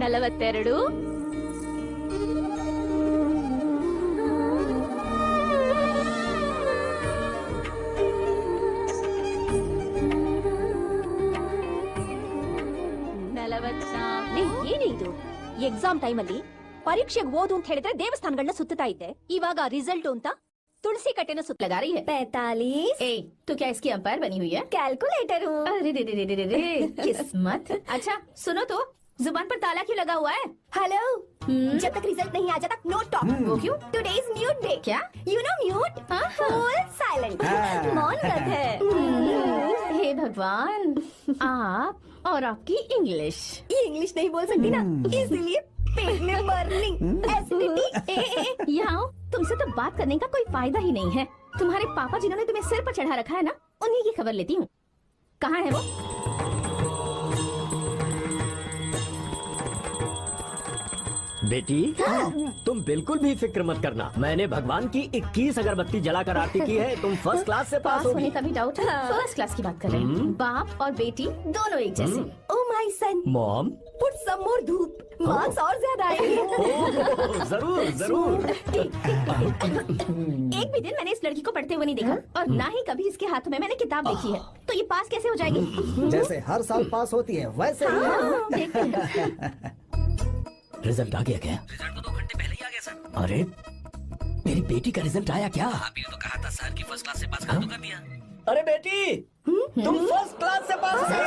42 ಏನಿದು exam time ಅಲ್ಲಿ ಪರೀಕ್ಷೆಗೆ ಓದು ಅಂತ ಹೇಳಿದ್ರೆ ದೇವಸ್ಥಾನಗಳನ್ನ ಸುತ್ತಾ ಇದ್ದೆ. ಇವಾಗ ರಿಸಲ್ಟ್ ಅಂತ तुलसी कटे ने सुत लगा रही है 45। ए तो क्या इसकी अंपायर बनी हुई है? कैलकुलेटर हूँ। अरे रे रे रे रे रे किस्मत। अच्छा सुनो तो जुबान पर ताला क्यों लगा हुआ है? हेलो जब तक रिजल्ट नहीं आ जाता नो टॉक। वो क्यों? Today is mute day. क्या? You know mute full silent मौन व्रत है। हे भगवान आप और आपकी इंग्लिश। ये इंग्लिश नहीं बोल सकती ना इसलिए पेट में बर्निंग एसिडिटी। यहाँ आओ, तुमसे तो बात करने का कोई फायदा ही नहीं है। तुम्हारे पापा जिन्होंने तुम्हें सिर पर चढ़ा रखा है ना, उन्हीं की खबर लेती हूँ। कहाँ है वो? बेटी तुम बिल्कुल भी फिक्र मत करना। मैंने भगवान की 21 अगरबत्ती जलाकर आरती की है। तुम फर्स्ट क्लास से पास होने होगी। का भी डाउट है? फर्स्ट क्लास की बात कर रहे हैं। बाप और बेटी दोनों एक जैसे। Oh my son mom put some more धूप मार्क्स और ज्यादा आएंगे। जरूर जरूर। एक भी दिन मैंने इस लड़की को पढ़ते हुए नहीं देखा और ना ही कभी इसके हाथों में मैंने किताब देखी है। तो ये पास कैसे हो जाएगी? जैसे हर साल पास होती है वैसे ही। देखते हैं। रिजल्ट आ गया क्या? रिजल्ट तो 2 घंटे पहले ही आ गया सर। अरे मेरी बेटी का रिजल्ट आया क्या? आपने तो कहा था सर कि फर्स्ट क्लास से पास कर दिया। अरे बेटी तुम फर्स्ट क्लास से पास हो गई।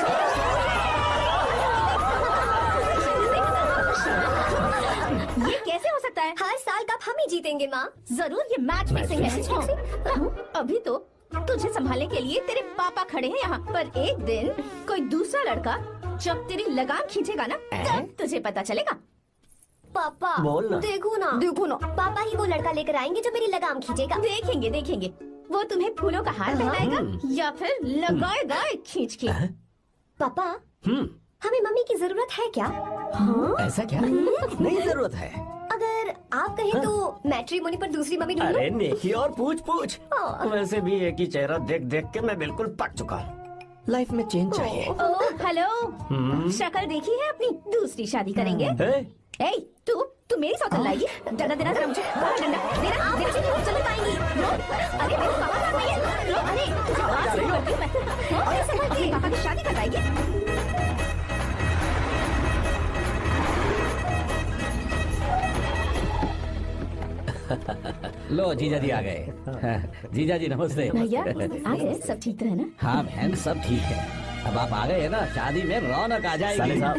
ये कैसे हो सकता है? हर साल कप हम ही जीतेंगे माँ। जरूर ये मैच फिक्सिंग है। अभी तो तुझे संभालने के लिए तेरे पापा खड़े हैं यहाँ, पर एक दिन कोई दूसरा लड़का जब तेरी लगाम खींचेगा ना तब तुझे पता चलेगा। पापा बोलना। देखो ना पापा ही वो लड़का लेकर आएंगे जो मेरी लगाम खींचेगा। देखेंगे देखेंगे वो तुम्हें फूलों का हार पहनाएगा या फिर लगाएगा खींच के। पापा हमें मम्मी की जरूरत है क्या? ऐसा क्या? नहीं जरूरत है। अगर आप कहें तो मैट्रिमोनी पर दूसरी मम्मी ढूंढ अरे नेकी और पूछ पूछ। वैसे भी एक ही चेहरा देख देख के मैं बिल्कुल पक चुका हूँ। लाइफ में चेंज चाहिए। ओह हेलो, शक्ल देखी है अपनी? दूसरी शादी करेंगे। ए तू मेरी सौतन लाएगी? डंडा देना जरा मुझे। डंडा देना चल पाएंगी। अरे मेरे पापा साथ में है। अरे तुझे बात नहीं करती मैं। ऐसे करती पापा की शादी करवाएगी? लो जीजा जी आ गए। जीजा जी नमस्ते। भैया आ गए, सब ठीक है ना? हाँ बहन सब ठीक है। अब आप आ गए है ना, शादी में रौनक आ जाएगी। साले साहब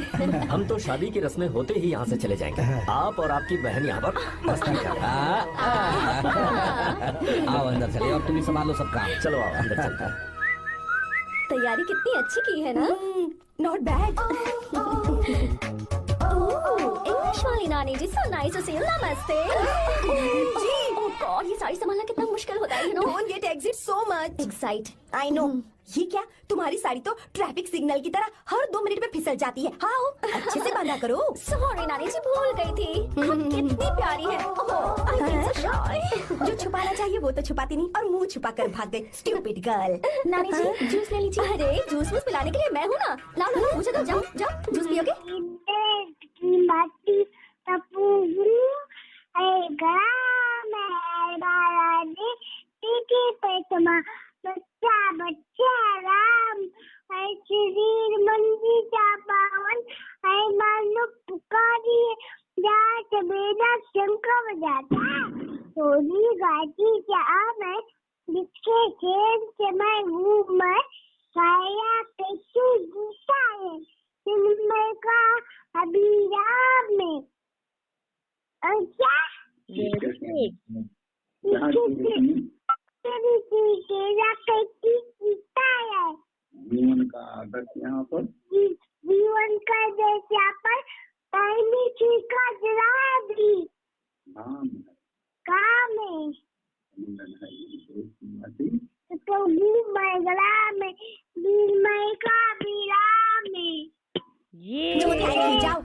हम तो शादी की रस्में होते ही यहाँ से चले जाएंगे। आप और आपकी बहन यहाँ पर मस्ती कर। आओ अंदर चलिए और तुम ही संभालो सब काम। चलो आओ अंदर चलते हैं। तैयारी कितनी अच्छी की है ना? Not bad. इंग्लिश वाली नानी जी so nice to see you. नमस्ते जी। ओह गॉड ये साड़ी संभालना कितना मुश्किल होता है। You know don't get excite so much. Excite I know. ये क्या तुम्हारी साड़ी तो ट्रैफिक सिग्नल की तरह हर 2 मिनट में फिसल जाती है। हाँ अच्छे से बांधा करो। सॉरी नानी जी भूल गई थी। कितनी प्यारी है। जो छुपाना चाहिए वो तो छुपाती नहीं और मुंह छुपा कर भाग गई। Stupid girl. नानी जी जूस ले लीजिए। अरे जूस पिलाने के लिए मैं हूँ ना। लाओ मुझे तो जाओ जूस पियोगे? बच्चा बच्चा राम है शरीर मंदिर का पावन है मानो पुकारिए जात बेदा शंख बजाता सोनी गाती क्या मैं जिसके खेल से मैं हूँ मैं छाया कैसे जीता है सिनेमा का अभी राम में अच्छा जीवन का आदर्श यहाँ पर जीवन का आदर्श यहाँ पर पहली चीज का जराबी काम है तो मंगला में बीरमय का विराम में जो जाओ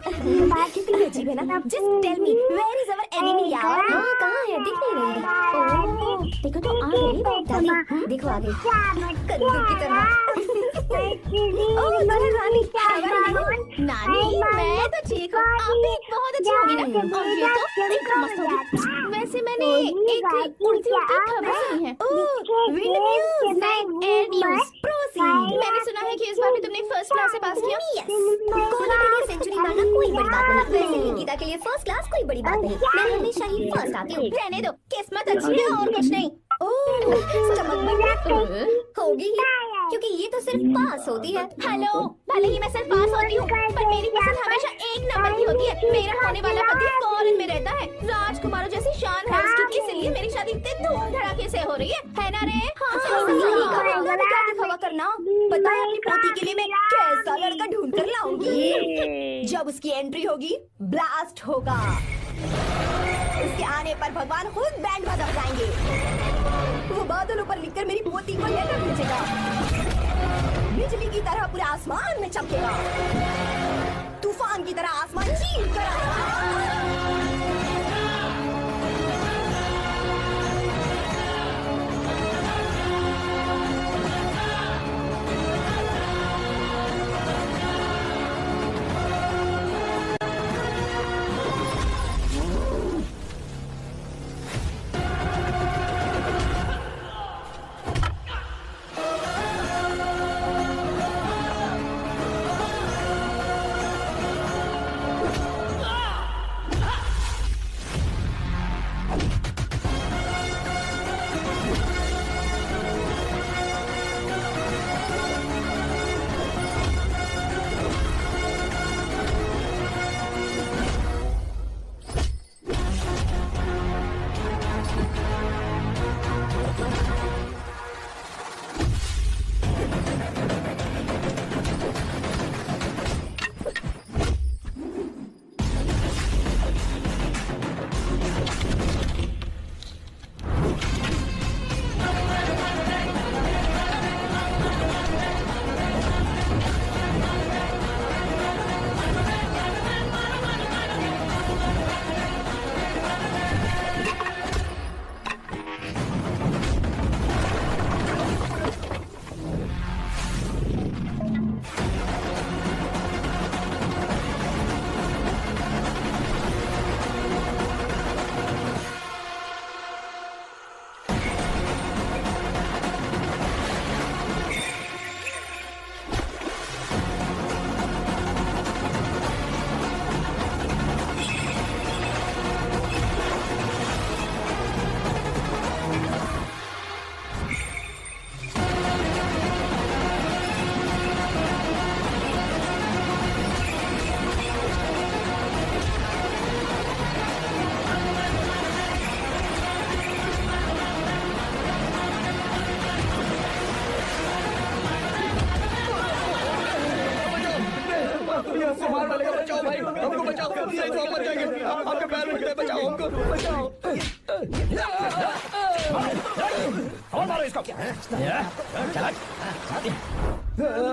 बात कितनी अजीब है ना। Just tell me where is our enemy यार? कहाँ है? दिख नहीं रही। ओह देखो तो आ गई। देखो आ गई कद्दू की तरह। नानी मैं तो ठीक हूँ, आप भी बहुत अच्छी होगी ना, और ये तो एकदम मस्त होगी। वैसे मैंने एक उड़ती उड़ती खबर सुनी है। Wind news, air news, proceed. मैंने सुना है कि इस बार भी तुमने फर्स्ट क्लास से पास किया। कोहली के लिए सेंचुरी मारना कोई बड़ी बात नहीं, वैसे ही गीता के लिए फर्स्ट क्लास कोई बड़ी बात नहीं। मैं हमेशा ही फर्स्ट आती हूँ। रहने दो, किस्मत अच्छी है और कुछ नहीं। होगी ही, क्योंकि ये तो सिर्फ पास होती है। हेलो, भले ही मैं सिर्फ पास होती हूँ, पर मेरी पसंद हमेशा एक नंबर की होती है। मेरा होने वाला पति फॉरेन में रहता है, राजकुमारों जैसी शान है उसकी, इसलिए मेरी शादी इतने धूम धड़ाके से हो रही है ना रे? हाँ, क्या दिखावा करना, पता है अपनी पोती के लिए मैं कैसा लड़का ढूंढ कर लाऊंगी। जब उसकी एंट्री होगी, ब्लास्ट होगा। उसके आने पर भगवान खुद बैंड बाजा बजाएंगे। वो बादलों पर लिखकर मेरी पोती को लेकर भेजेगा। बिजली की तरह पूरे आसमान में चमकेगा, तूफान की तरह आसमान चीर कर आएगा। और मारो इसको।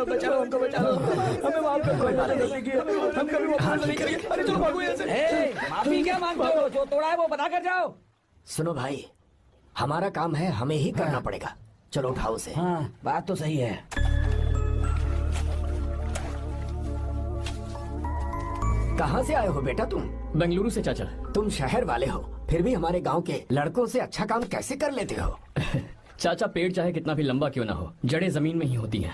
बचाओ हमको, बचाओ हमें, माफ करो, कोई बात नहीं, हम कभी वो नहीं करेंगे। अरे चलो भागो यहाँ से। माफी क्या मांगते हो? जो तोड़ा है वो बता कर जाओ। सुनो भाई, हमारा काम है, हमें ही करना पड़ेगा। चलो उठाओ उसे। हाँ, बात तो सही है। कहाँ से आए हो बेटा तुम? बेंगलुरु से चाचा। तुम शहर वाले हो, फिर भी हमारे गांव के लड़कों से अच्छा काम कैसे कर लेते हो? चाचा, पेड़ चाहे कितना भी लंबा क्यों ना हो, जड़ें जमीन में ही होती हैं।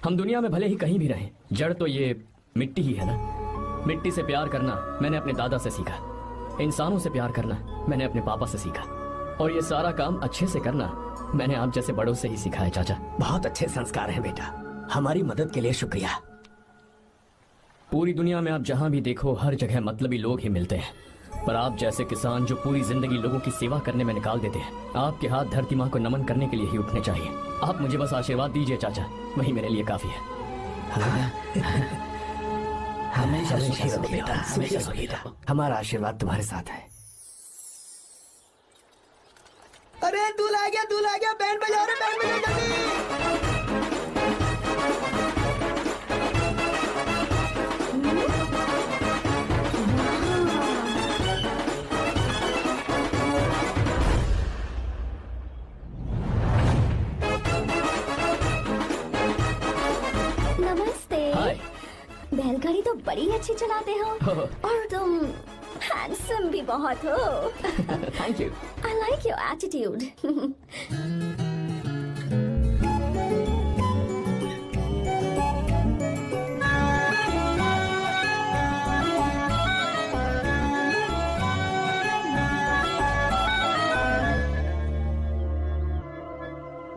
हम दुनिया में भले ही कहीं भी रहें, जड़ तो ये मिट्टी ही है ना। मिट्टी से प्यार करना मैंने अपने दादा से सीखा, इंसानों से प्यार करना मैंने अपने पापा से सीखा, और ये सारा काम अच्छे से करना मैंने आप जैसे बड़ों से ही सीखा है चाचा। बहुत अच्छे संस्कार हैं बेटा, हमारी मदद के लिए शुक्रिया। पूरी दुनिया में आप जहाँ भी देखो, हर जगह मतलबी लोग ही मिलते हैं, पर आप जैसे किसान जो पूरी जिंदगी लोगों की सेवा करने में निकाल देते हैं, आपके हाथ धरती माँ को नमन करने के लिए ही उठने चाहिए। आप मुझे बस आशीर्वाद दीजिए चाचा, वही मेरे लिए काफी है। हमेशा सुखी रहो बेटा, हमेशा सुखी रहो। हमारा आशीर्वाद तुम्हारे साथ है। अरे दूल्हा आ गया, बैंड बजाओ रे, बैंड बजाओ जल्दी। गाड़ी तो बड़ी अच्छी चलाते हो और तुम हैंडसम भी बहुत हो। Thank you. I like your attitude.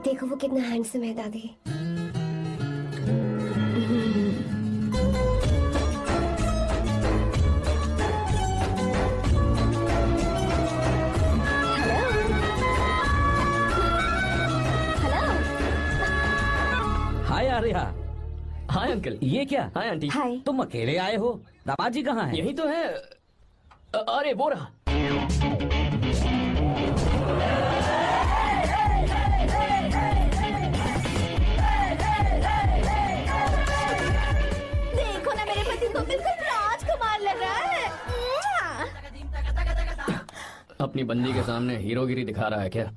देखो वो कितना हैंडसम है दादी। हाय आर्या। Hi uncle. ये क्या? Hi aunty. हाय। तुम अकेले आए हो? दामाद जी कहाँ है? यही तो है। अरे वो रहा। देखो ना मेरे पति को बिल्कुल राजकुमार लग रहा है। अपनी बंदी के सामने हीरोगिरी दिखा रहा है क्या?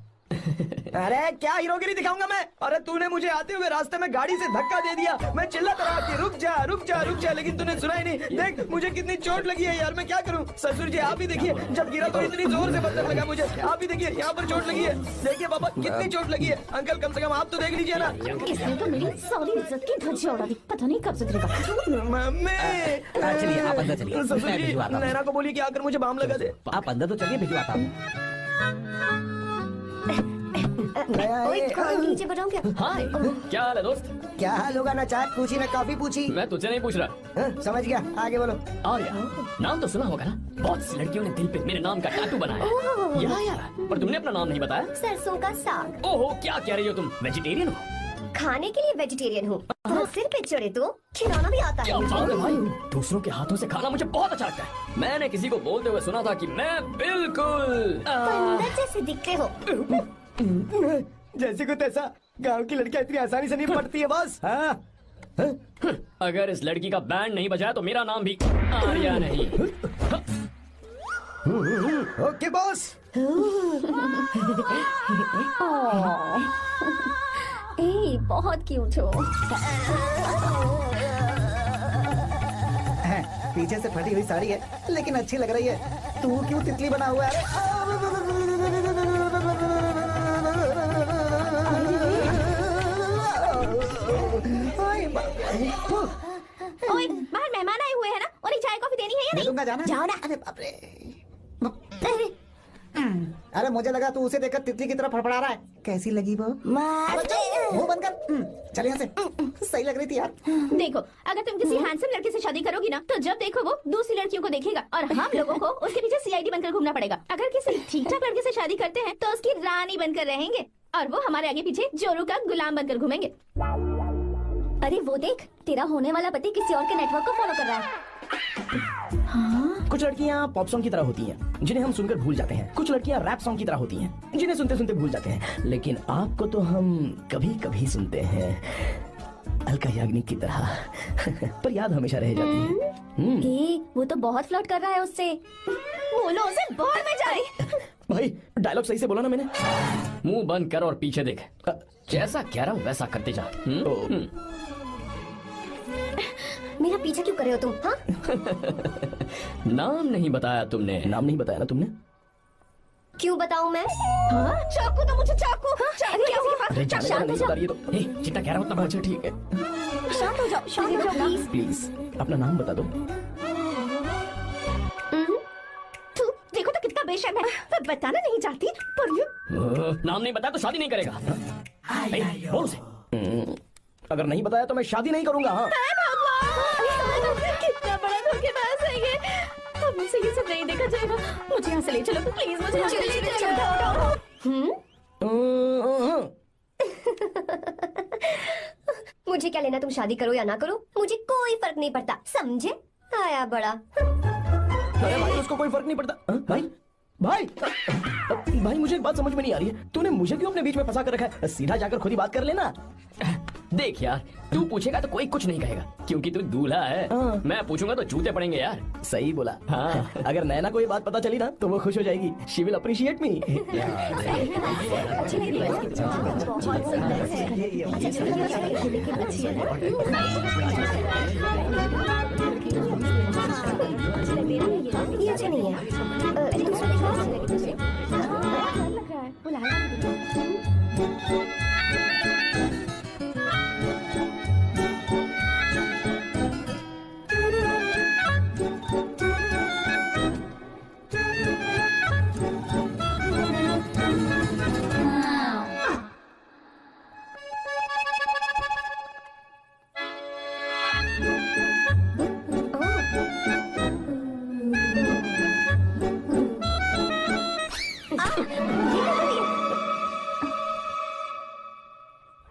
अरे क्या हीरोगिरी दिखाऊंगा मैं? अरे तूने मुझे आते हुए रास्ते में गाड़ी से धक्का दे दिया। मैं चिल्लाता रहा कि रुक जा रुक जा रुक जा, लेकिन तूने सुना ही नहीं। देख मुझे कितनी चोट लगी है यार, मैं क्या करूं? ससुर जी आप ही देखिए, जब गिरा तो इतनी जोर से पत्थर लगा मुझे। आप ही देखिए यहाँ पर चोट लगी है। देखिए पापा कितनी चोट लगी है। अंकल कम से कम आप तो देख लीजिए ना। इसने तो मेरी सारी इज्जत की धज्जियां उड़ा दी। पता नहीं कब सुधरेगा। मम्मी चलिए आप अंदर चलिए। ससुर मैं जी भिजवाता हूँ। नैना को बोलिए कि आकर मुझे बाम लगा दे। आप अंदर तो चलिए, भिजवाता हूँ। ओए नीचे बताऊं क्या? हाय, क्या हाल है दोस्त? क्या हाल होगा ना, चाय पूछी ना कॉफी पूछी। मैं तुझसे नहीं पूछ रहा। हाँ, समझ गया, आगे बोलो। आर्या, नाम तो सुना होगा ना? बहुत सी लड़कियों ने दिल पे मेरे नाम का टैटू बनाया है। यार, पर तुमने अपना नाम नहीं बताया। सरसों का साग। ओहो, क्या कह रही हो तुम? वेजिटेरियन हो? खाने के लिए वेजिटेरियन हूँ। सिर पे चढ़े तो खिलौना भी आता क्या है। बात है भाई, दूसरों के हाथों से खाना मुझे बहुत अच्छा लगता है। मैंने किसी को बोलते हुए सुना था कि मैं बिल्कुल बंदर जैसे दिखते हो। जैसे कुछ ऐसा, गांव की लड़कियां इतनी आसानी से नहीं पटती है बस। हाँ अगर इस लड़की का बैंड नहीं बजाया तो मेरा नाम भी आर्या नहीं। Okay boss. ए, बहुत क्यूट हो। पीछे से फटी हुई साड़ी है लेकिन अच्छी लग रही है। तू क्यों तितली बना हुआ है? ओए, बाहर मेहमान आए हुए हैं ना? उन्हें चाय कॉफी देनी है या दे नहीं? दूंगा, जाना। जाओ ना। अरे बाप रे। अरे मुझे लगा तू उसे देखकर तितली की तरफ फड़फड़ा रहा है। कैसी लगी वो? मुंह बंद कर। चल यहाँ से। सही लग रही थी यार। देखो, अगर तुम किसी हैंडसम लड़के से शादी करोगी ना, तो जब देखो वो दूसरी लड़कियों को देखेगा और हम लोगों को उसके पीछे सीआईडी बनकर घूमना पड़ेगा। अगर किसी ठीक ठाक लड़के से शादी करते हैं तो उसकी रानी बनकर रहेंगे और वो हमारे आगे पीछे जोरू का गुलाम बनकर घूमेंगे। अरे वो देख, तेरा होने वाला पति किसी और के नेटवर्क को फॉलो कर रहा है। कुछ लड़कियाँ पॉप सॉन्ग की तरह होती हैं, जिन्हें हम सुनकर भूल जाते हैं। कुछ लड़कियाँ रैप सॉन्ग की तरह होती हैं, जिन्हें सुनते सुनते भूल जाते हैं। लेकिन आपको तो हम कभी कभी सुनते हैं, अलका याग्निक की तरह। पर याद हमेशा रह जाती है। ए, वो तो बहुत फ्लर्ट कर रहा है उससे। बोलो उसे बाहर में जाए। भाई डायलॉग सही से बोला ना मैंने? मुंह बंद कर और पीछे देख। जैसा कह रहा हूँ वैसा करते जा। मेरा पीछा क्यों कर रहे हो तुम? हाँ? नाम नहीं बताया तुमने। नाम नहीं बताया ना तुमने? क्यों बताऊं मैं? हाँ? चाकू तो मुझे चाकू। चाकू क्या उसके पास? अरे जाने का नहीं बता रही है तो। जितना कह रहा हूँ उतना। अच्छा ठीक है। शांत हो जाओ, शांत हो जाओ प्लीज। प्लीज अपना नाम बता दो। तू देखो तो कितना बेशर्म है। मैं बताना नहीं चाहती पर ये नाम नहीं बताया तो शादी नहीं करेगा। बोल उसे। अगर नहीं बताया तो मैं शादी नहीं करूंगा। हाँ कितना बड़ा धोखेबाज है ये। अब मुझसे ये सब नहीं देखा जाएगा। मुझे यहाँ से ले चलो प्लीज, मुझे यहाँ से ले चलो। मुझे क्या लेना तुम शादी करो या ना करो, मुझे कोई फर्क नहीं पड़ता, समझे? आया बड़ा। अरे भाई उसको कोई फर्क नहीं पड़ता। भाई भाई भाई मुझे एक बात समझ में नहीं आ रही है, तूने मुझे क्यों अपने बीच में फंसा कर रखा है? सीधा जाकर खुद ही बात कर लेना। देख यार, तू पूछेगा तो कोई कुछ नहीं कहेगा क्योंकि तू दूल्हा है। मैं पूछूंगा तो जूते पड़ेंगे यार। सही बोला। हाँ। अगर नैना को ये बात पता चली ना तो वो खुश हो जाएगी। शी विल अप्रिशिएट मी। ये अच्छा नहीं है। दूसरा देखा? लग रहा है। वो लाल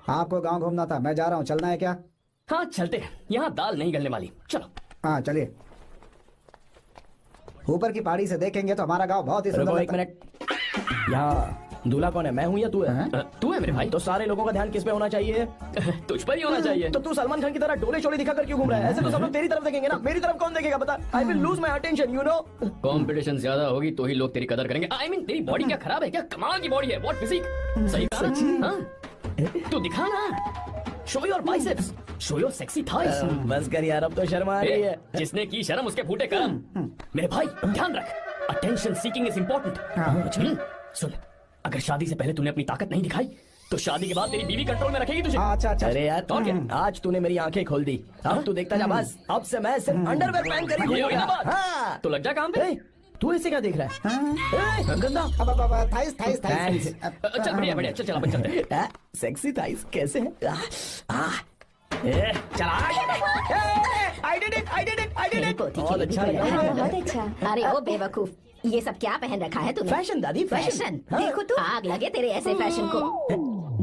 आपको गांव घूमना था, मैं जा रहा हूँ, चलना है क्या? हाँ चलते हैं, यहाँ दाल नहीं गलने वाली, चलो। हाँ चलिए। ऊपर की पहाड़ी से देखेंगे तो हमारा गांव बहुत ही सुंदर रुको एक लगता है। मिनट, यहाँ दूल्हा कौन है, मैं हूँ या तू है? तू है मेरे भाई। तो सारे लोगों का ध्यान किस पे होना चाहिए? तुझ पर ही होना चाहिए। तो तू सलमान खान की तरह डोले शोले दिखा कर क्यों घूम रहा है? ऐसे तो सब लोग तेरी तरफ देखेंगे ना, मेरी तरफ कौन देखेगा बता? I will lose my attention, you know. Competition ज्यादा होगी तो ही लोग तेरी कदर करेंगे। आई मीन तेरी बॉडी क्या खराब है क्या? कमाल की बॉडी है, व्हाट फिजिक। सही कहा ना? हाँ? तू दिखा ना, show your biceps, show your sexy thighs. बस कर यार, अब तो शर्म आ रही है। जिसने की शर्म उसके फूटे कर्म। मेरे भाई ध्यान रख, अटेंशन सीकिंग इज इम्पोर्टेंट। सुन, अगर शादी से पहले तूने अपनी ताकत नहीं दिखाई तो शादी के बाद तेरी बीवी कंट्रोल में रखेगी तुझे। अच्छा अच्छा। अरे यार, और क्या? आज तूने मेरी आंखें खोल दी। अब तू देखता जा बस, अब से मैं सिर्फ अंडरवेयर पहन कर ही ये हुई ना घूमूंगा। बात? हाँ। तो लग जा काम पे। ए, तू ऐसे क्या देख रहा है? ए, गंदा। अब थाइस थाइस थाइस। चल बढ़िया बढ़िया, चल अपन चलते हैं। सेक्सी थाइस कैसे है? चला। I did it, I did it, I did it. बहुत अच्छा लगा। बहुत अच्छा। अरे ओ बेवकूफ, ये सब क्या पहन रखा है तूने? फैशन दादी, फैशन। देखो तू, आग लगे तेरे ऐसे फैशन को।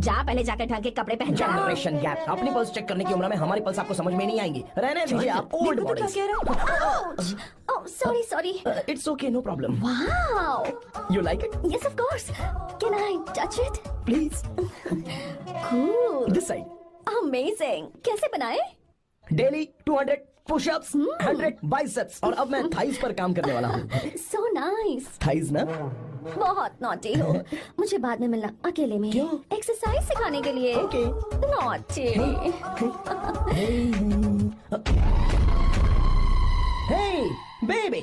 जा पहले जाकर ढंग के कपड़े पहन जा। Generation gap. अपनी पल्स चेक करने की उम्र में हमारी पल्स आपको समझ में नहीं आएंगी। रहने दीजिए आप ओल्ड देखो तो क्या मॉडल्स। कह रहा है? Oh sorry sorry. It's okay, no problem. Wow, you like it? Yes of course. Can I touch it please. Cool, this side. Amazing. कैसे बनाए? डेली 200 पुशअप्स, 100 बाइसेप्स, और अब मैं थाइस पर काम करने वाला हूँ। So nice. थाइस ना? बहुत नॉटी हो। मुझे बाद में मिलना अकेले में। क्यों? एक्सरसाइज सिखाने के लिए। Okay. Naughty. Hey, baby,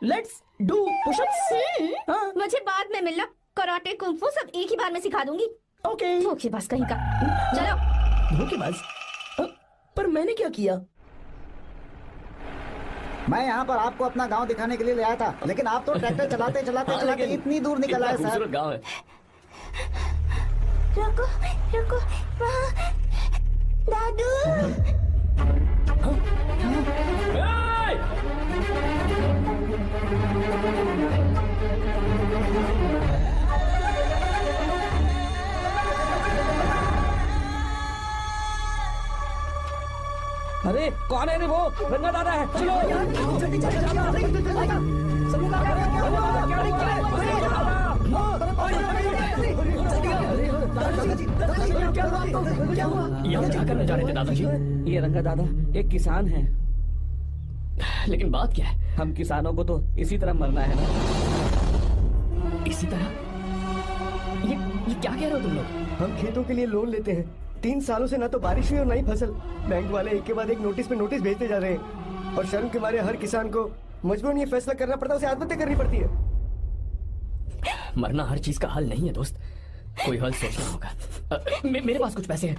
let's do push-ups. हाँ। मुझे बाद में मिलना, कराटे कुंफू सब एक ही बार में सिखा दूंगी। Okay. धोखेबाज कहीं का। चलो। धोखेबाज? पर मैंने क्या किया? मैं यहाँ पर आपको अपना गांव दिखाने के लिए ले आया था, लेकिन आप तो ट्रैक्टर चलाते चलाते हाँ, चलाते लेकिन इतनी दूर निकल आए सर। खूबसूरत गाँव है। रुको रुको, वहाँ दादू। अरे कौन है रे वो? रंगा दादा है। चलो यहाँ क्या करने जा रहे थे दादाजी? ये रंगा दादा एक किसान है। लेकिन बात क्या है? हम किसानों को तो इसी तरह मरना है ना। इसी तरह? ये क्या कह रहे हो तुम लोग? हम खेतों के लिए लोन लेते हैं। 3 सालों से ना तो बारिश हुई और ना ही फसल। बैंक वाले एक के बाद एक नोटिस पे नोटिस भेजते जा रहे हैं और शर्म के मारे हर किसान को मजबूरन ये फैसला करना पड़ता है, उसे आत्महत्या करनी पड़ती है। मरना हर चीज का हल नहीं है दोस्त, कोई हल सोचना होगा। मेरे पास कुछ पैसे हैं।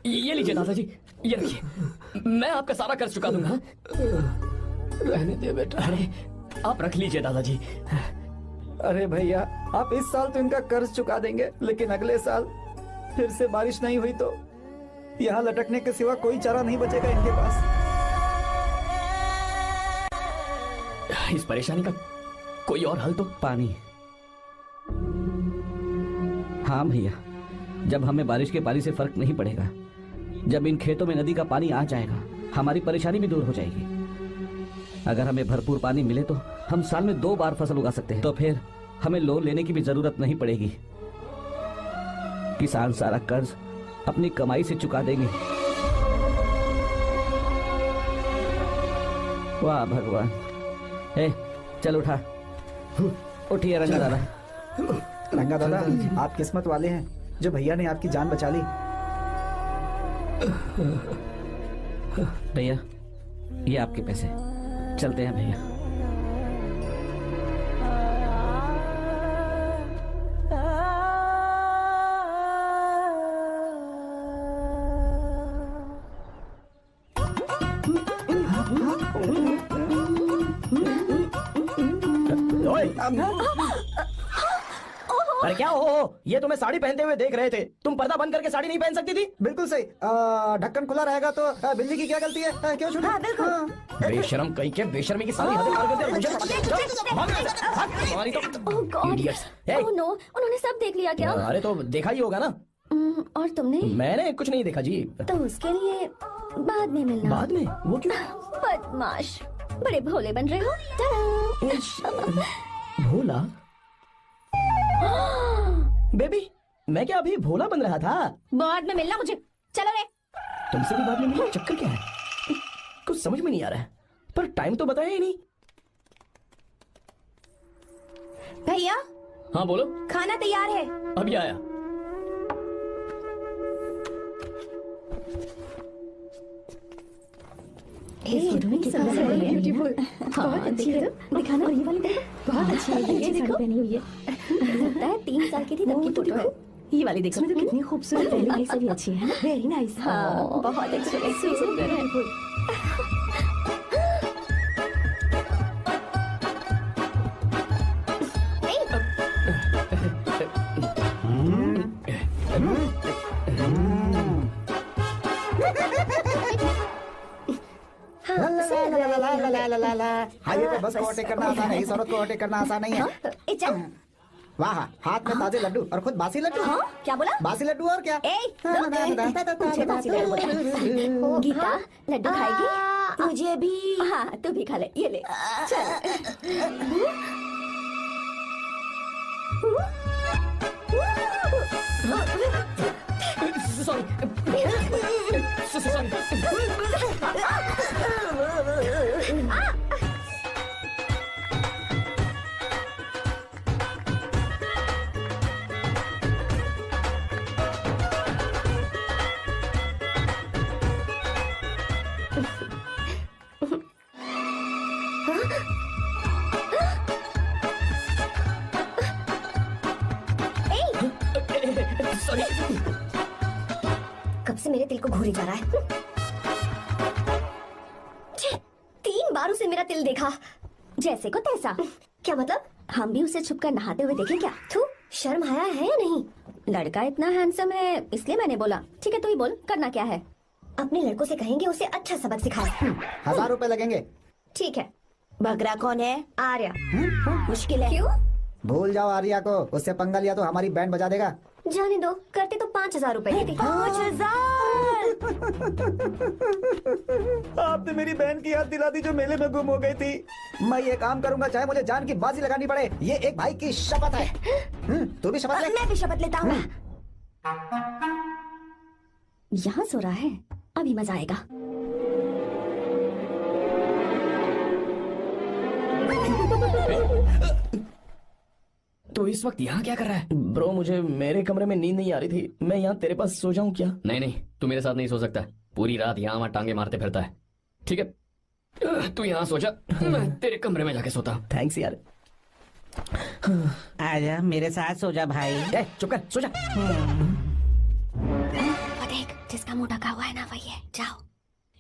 ये लीजिए दादाजी, ये रखिए, मैं आपका सारा कर्ज चुका दूंगा। रहने दे बेटा। अरे आप रख लीजिए दादाजी। अरे भैया, आप इस साल तो इनका कर्ज चुका देंगे, लेकिन अगले साल फिर से बारिश नहीं हुई तो यहाँ लटकने के सिवा कोई चारा नहीं बचेगा इनके पास। इस परेशानी का कोई और हल तो? पानी। हाँ भैया, जब हमें बारिश के पानी से फर्क नहीं पड़ेगा, जब इन खेतों में नदी का पानी आ जाएगा, हमारी परेशानी भी दूर हो जाएगी। अगर हमें भरपूर पानी मिले तो हम साल में 2 बार फसल उगा सकते हैं। तो फिर हमें लोन लेने की भी जरूरत नहीं पड़ेगी। किसान सारा कर्ज अपनी कमाई से चुका देंगे। वाह भगवान। ए, चल उठा। उठिए रंगा दादा। रंगा दादा, आप किस्मत वाले हैं जो भैया ने आपकी जान बचा ली। भैया, ये आपके पैसे। चलते हैं भैया। अरे क्या हो, ये तुम्हें साड़ी पहनते हुए देख रहे थे। तुम पर्दा बंद करके साड़ी नहीं पहन सकती थी? बिल्कुल सही। ढक्कन खुला रहेगा तो बिल्ली की क्या गलती है? क्यों छूटा? बिल्कुल। बेशरम कहीं के बेशर्मी की सारी हदें पार कर दे। मुझे तुम्हारी तो oh god, idiots। Hey! Oh no, उन्होंने सब देख लिया क्या? अरे तो देखा ही होगा ना। और तुमने? मैंने कुछ नहीं देखा जी। तो उसके लिए बाद में मिलना। बाद में? वो क्यों? बदमाश, बड़े भोले बन रहे हो। टाडा। भोला? बेबी, मैं क्या अभी भोला बन रहा था? बाद में मिलना मुझे। चलो रे। तुमसे भी बाद में मिलना? चक्कर क्या है? कुछ समझ में नहीं आ रहा है। पर टाइम तो बताया ही नहीं। भैया हाँ बोलो। खाना तैयार है। अभी आया। ब्यूटीफुल, बहुत अच्छी है। दिखाना, और ये वाली देखो, बहुत अच्छी है। ये देखो पहनी हुई है, लगता है 3 साल की थी तब की फोटो है। ये वाली देखो, तो कितनी खूबसूरत है। पहली से भी अच्छी है ना? Very nice. हाँ, बहुत अच्छी है। हाईवे पे बस को ओवरटेक करना आसान है, इस औरत को ओवरटेक करना आसान नहीं है। वाह, हाथ में ताजे लड्डू और खुद बासी लड्डू। हाँ, क्या बोला? बासी लड्डू और क्या? मुझे बासी लड्डू बोला। गीता, लड्डू खाएगी? तुझे भी। हाँ, तू भी खा ले, ये ले। कब से मेरे तिल को घूरी जा रहा है। 3 बार उसे मेरा तिल देखा, जैसे को तैसा। क्या मतलब? हम भी उसे छुपकर नहाते हुए देखें क्या? थू, शर्म आया है या नहीं? लड़का इतना हैंडसम है इसलिए मैंने बोला। ठीक है, तू ही बोल, करना क्या है? अपने लड़कों से कहेंगे उसे अच्छा सबक सिखाए। 1000 रुपए लगेंगे। ठीक है। बगरा कौन है? आर्या। मुश्किल है। क्यों? भूल जाओ आर्या को, उससे पंगा लिया तो हमारी बैंड बजा देगा। जाने दो, करते तो 5000 रुपए देते। 5000। आपने मेरी बहन की याद दिला दी जो मेले में गुम हो गई थी। मैं ये काम करूंगा चाहे मुझे जान की बाजी लगानी पड़े। ये एक भाई की शपथ है। तू भी शपथ ले। मैं भी शपथ लेता हूँ। यहाँ सो रहा है, अभी मजा आएगा। तो इस वक्त यहाँ क्या कर रहा है? ब्रो, मुझे मेरे कमरे में नींद नहीं आ रही थी। मैं यहाँ तेरे पास सो जाऊँ क्या? नहीं नहीं, तू मेरे साथ नहीं सो सकता। पूरी रात यहाँ वहाँ टांगे मारते फिरता है। ठीक है, तू यहाँ सो जा, मैं तेरे कमरे में जाके सोता हूँ। थैंक्स यार। आजा मेरे साथ सो जा भाई। चुप कर, सो जा। वो देख, जिसका मुंह ढका हुआ है ना वही है। जाओ।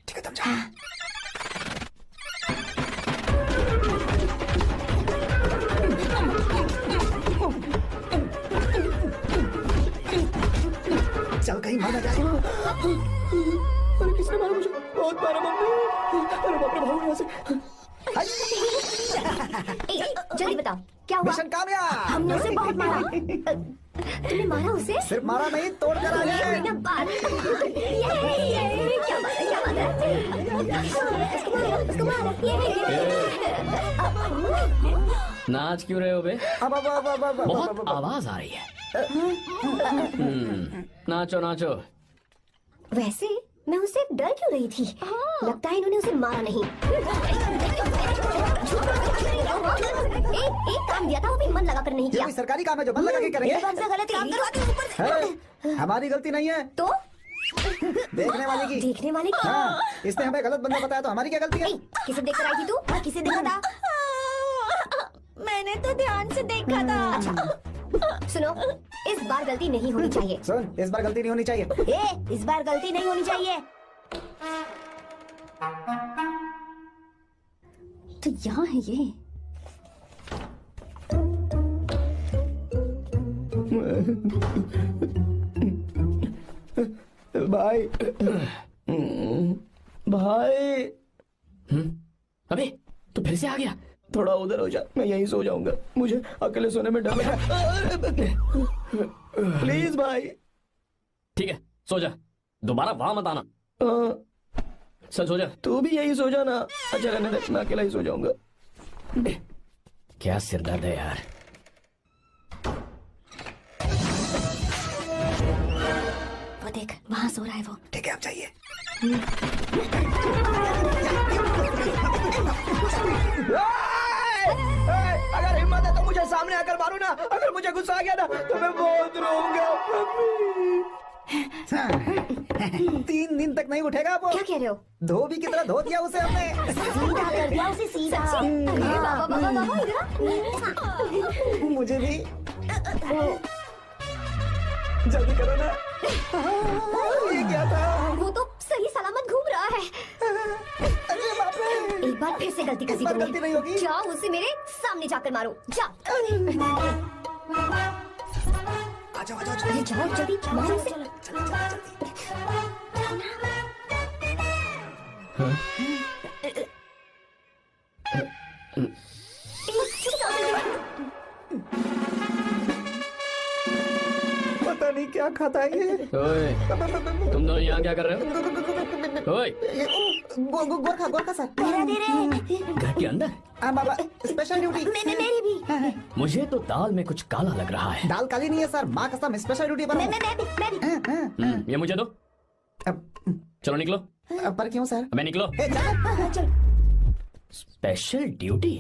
ठीक है, तुम जाओ। चल कहीं मर ना जाए। अरे किसने मारा मुझे? बहुत मारा मम्मी। अरे बाप रे, भागो यहाँ से। जल्दी बताओ क्या हुआ? मिशन कामयाब। हमने उसे बहुत मारा। तुमने मारा उसे? सिर्फ मारा नहीं, तोड़ कर आ गए। क्या बात है? उसको मारो। नाच क्यों रहे हो बे? बहुत आवाज आ रही है। नाचो नाचो। वैसे मैं उससे डर क्यों रही थी? लगता है इन्होंने उसे मारा नहीं। एक काम दिया था वो भी मन लगा कर नहीं ये किया। सरकारी काम है जो मन लगा के करेंगे। गलत काम करो। हमारी गलती नहीं है। तो देखने वाले की। देखने वाले की? हाँ, इसने हमें गलत बंदा बताया तो हमारी क्या गलती है? किसे देखकर आई थी तू? किसे देखा था? मैंने तो ध्यान से देखा था। अच्छा सुनो, इस बार गलती नहीं होनी चाहिए। सुन, इस बार गलती नहीं होनी चाहिए। इस बार गलती नहीं होनी चाहिए। तो यहाँ है ये। भाई भाई। अबे तू फिर से आ गया। थोड़ा उधर हो जा, मैं यहीं सो जाऊंगा। मुझे अकेले सोने में डर लग रहा है। प्लीज भाई। ठीक है सो जा, दोबारा वहां मत आना। चल सो जा। तू भी यही सो जा ना। अच्छा रहने दे, मैं अकेला ही सो जाऊंगा। क्या सिरदर्द है यार। वो देख, वहाँ सो रहा है वो। ठीक है, आप चाहिए। अगर हिम्मत है तो मुझे सामने आकर मारो ना। अगर मुझे गुस्सा आ गया ना तो मैं बहुत रोऊंगा। 3 दिन तक नहीं उठेगा वो। क्या कह रहे हो? धोबी की तरह धो दिया उसे हमने। सीधा कर दिया उसे, सीधा। मुझे भी जल्दी करो ना। ये क्या था? वो तो सही सलामत घूम रहा है। अरे बाप रे। एक बार फिर से गलती कर दी इस बार गलती नहीं होगी। जाओ उसे मेरे सामने जाकर मारो। जाओ। आजाओ आजाओ। अरे जाओ जल्दी मारो उसे। पता नहीं क्या खाता है ये। ओए, तुम दोनों यहाँ क्या कर रहे हो? ओए, गोरखा गोरखा सर। घर के अंदर? बाबा स्पेशल ड्यूटी। मेरी भी। मुझे तो दाल में कुछ काला लग रहा है। दाल काली नहीं है सर, माँ कसम स्पेशल ड्यूटी पर हूँ। मैं भी। ये मुझे दो। चलो निकलो। पर क्यों सर? मैं निकलो। चल। Special duty.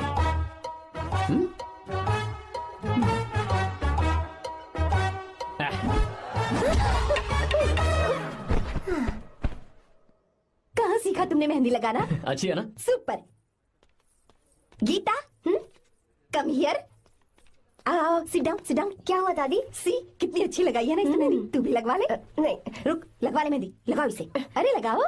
कहाँ सीखा तुमने मेहंदी लगाना? अच्छी है ना? सुपर। Geeta, come here. आओ, सिट डाउन। क्या हुआ दादी? सी कितनी अच्छी लगाई है ना इसने मेहंदी। तू भी लगवा ले। नहीं, रुक, लगवा ले मेहंदी। लगाओ इसे। अरे लगाओ।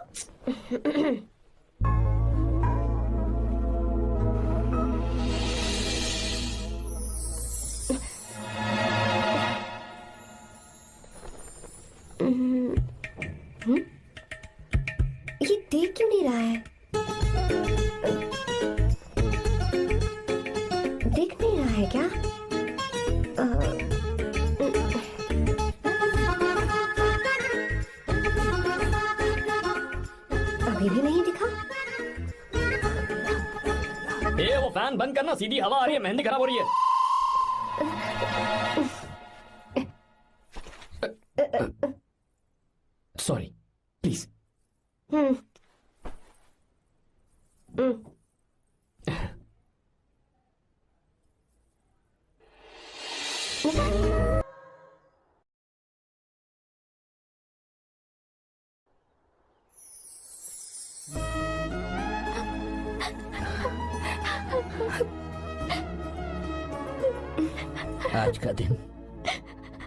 ये देख क्यों नहीं रहा है? देख नहीं रहा है क्या? अभी भी नहीं दिखा। वो फैन बंद करना, सीधी हवा आ रही है, मेहंदी खराब हो रही है। Sorry, please.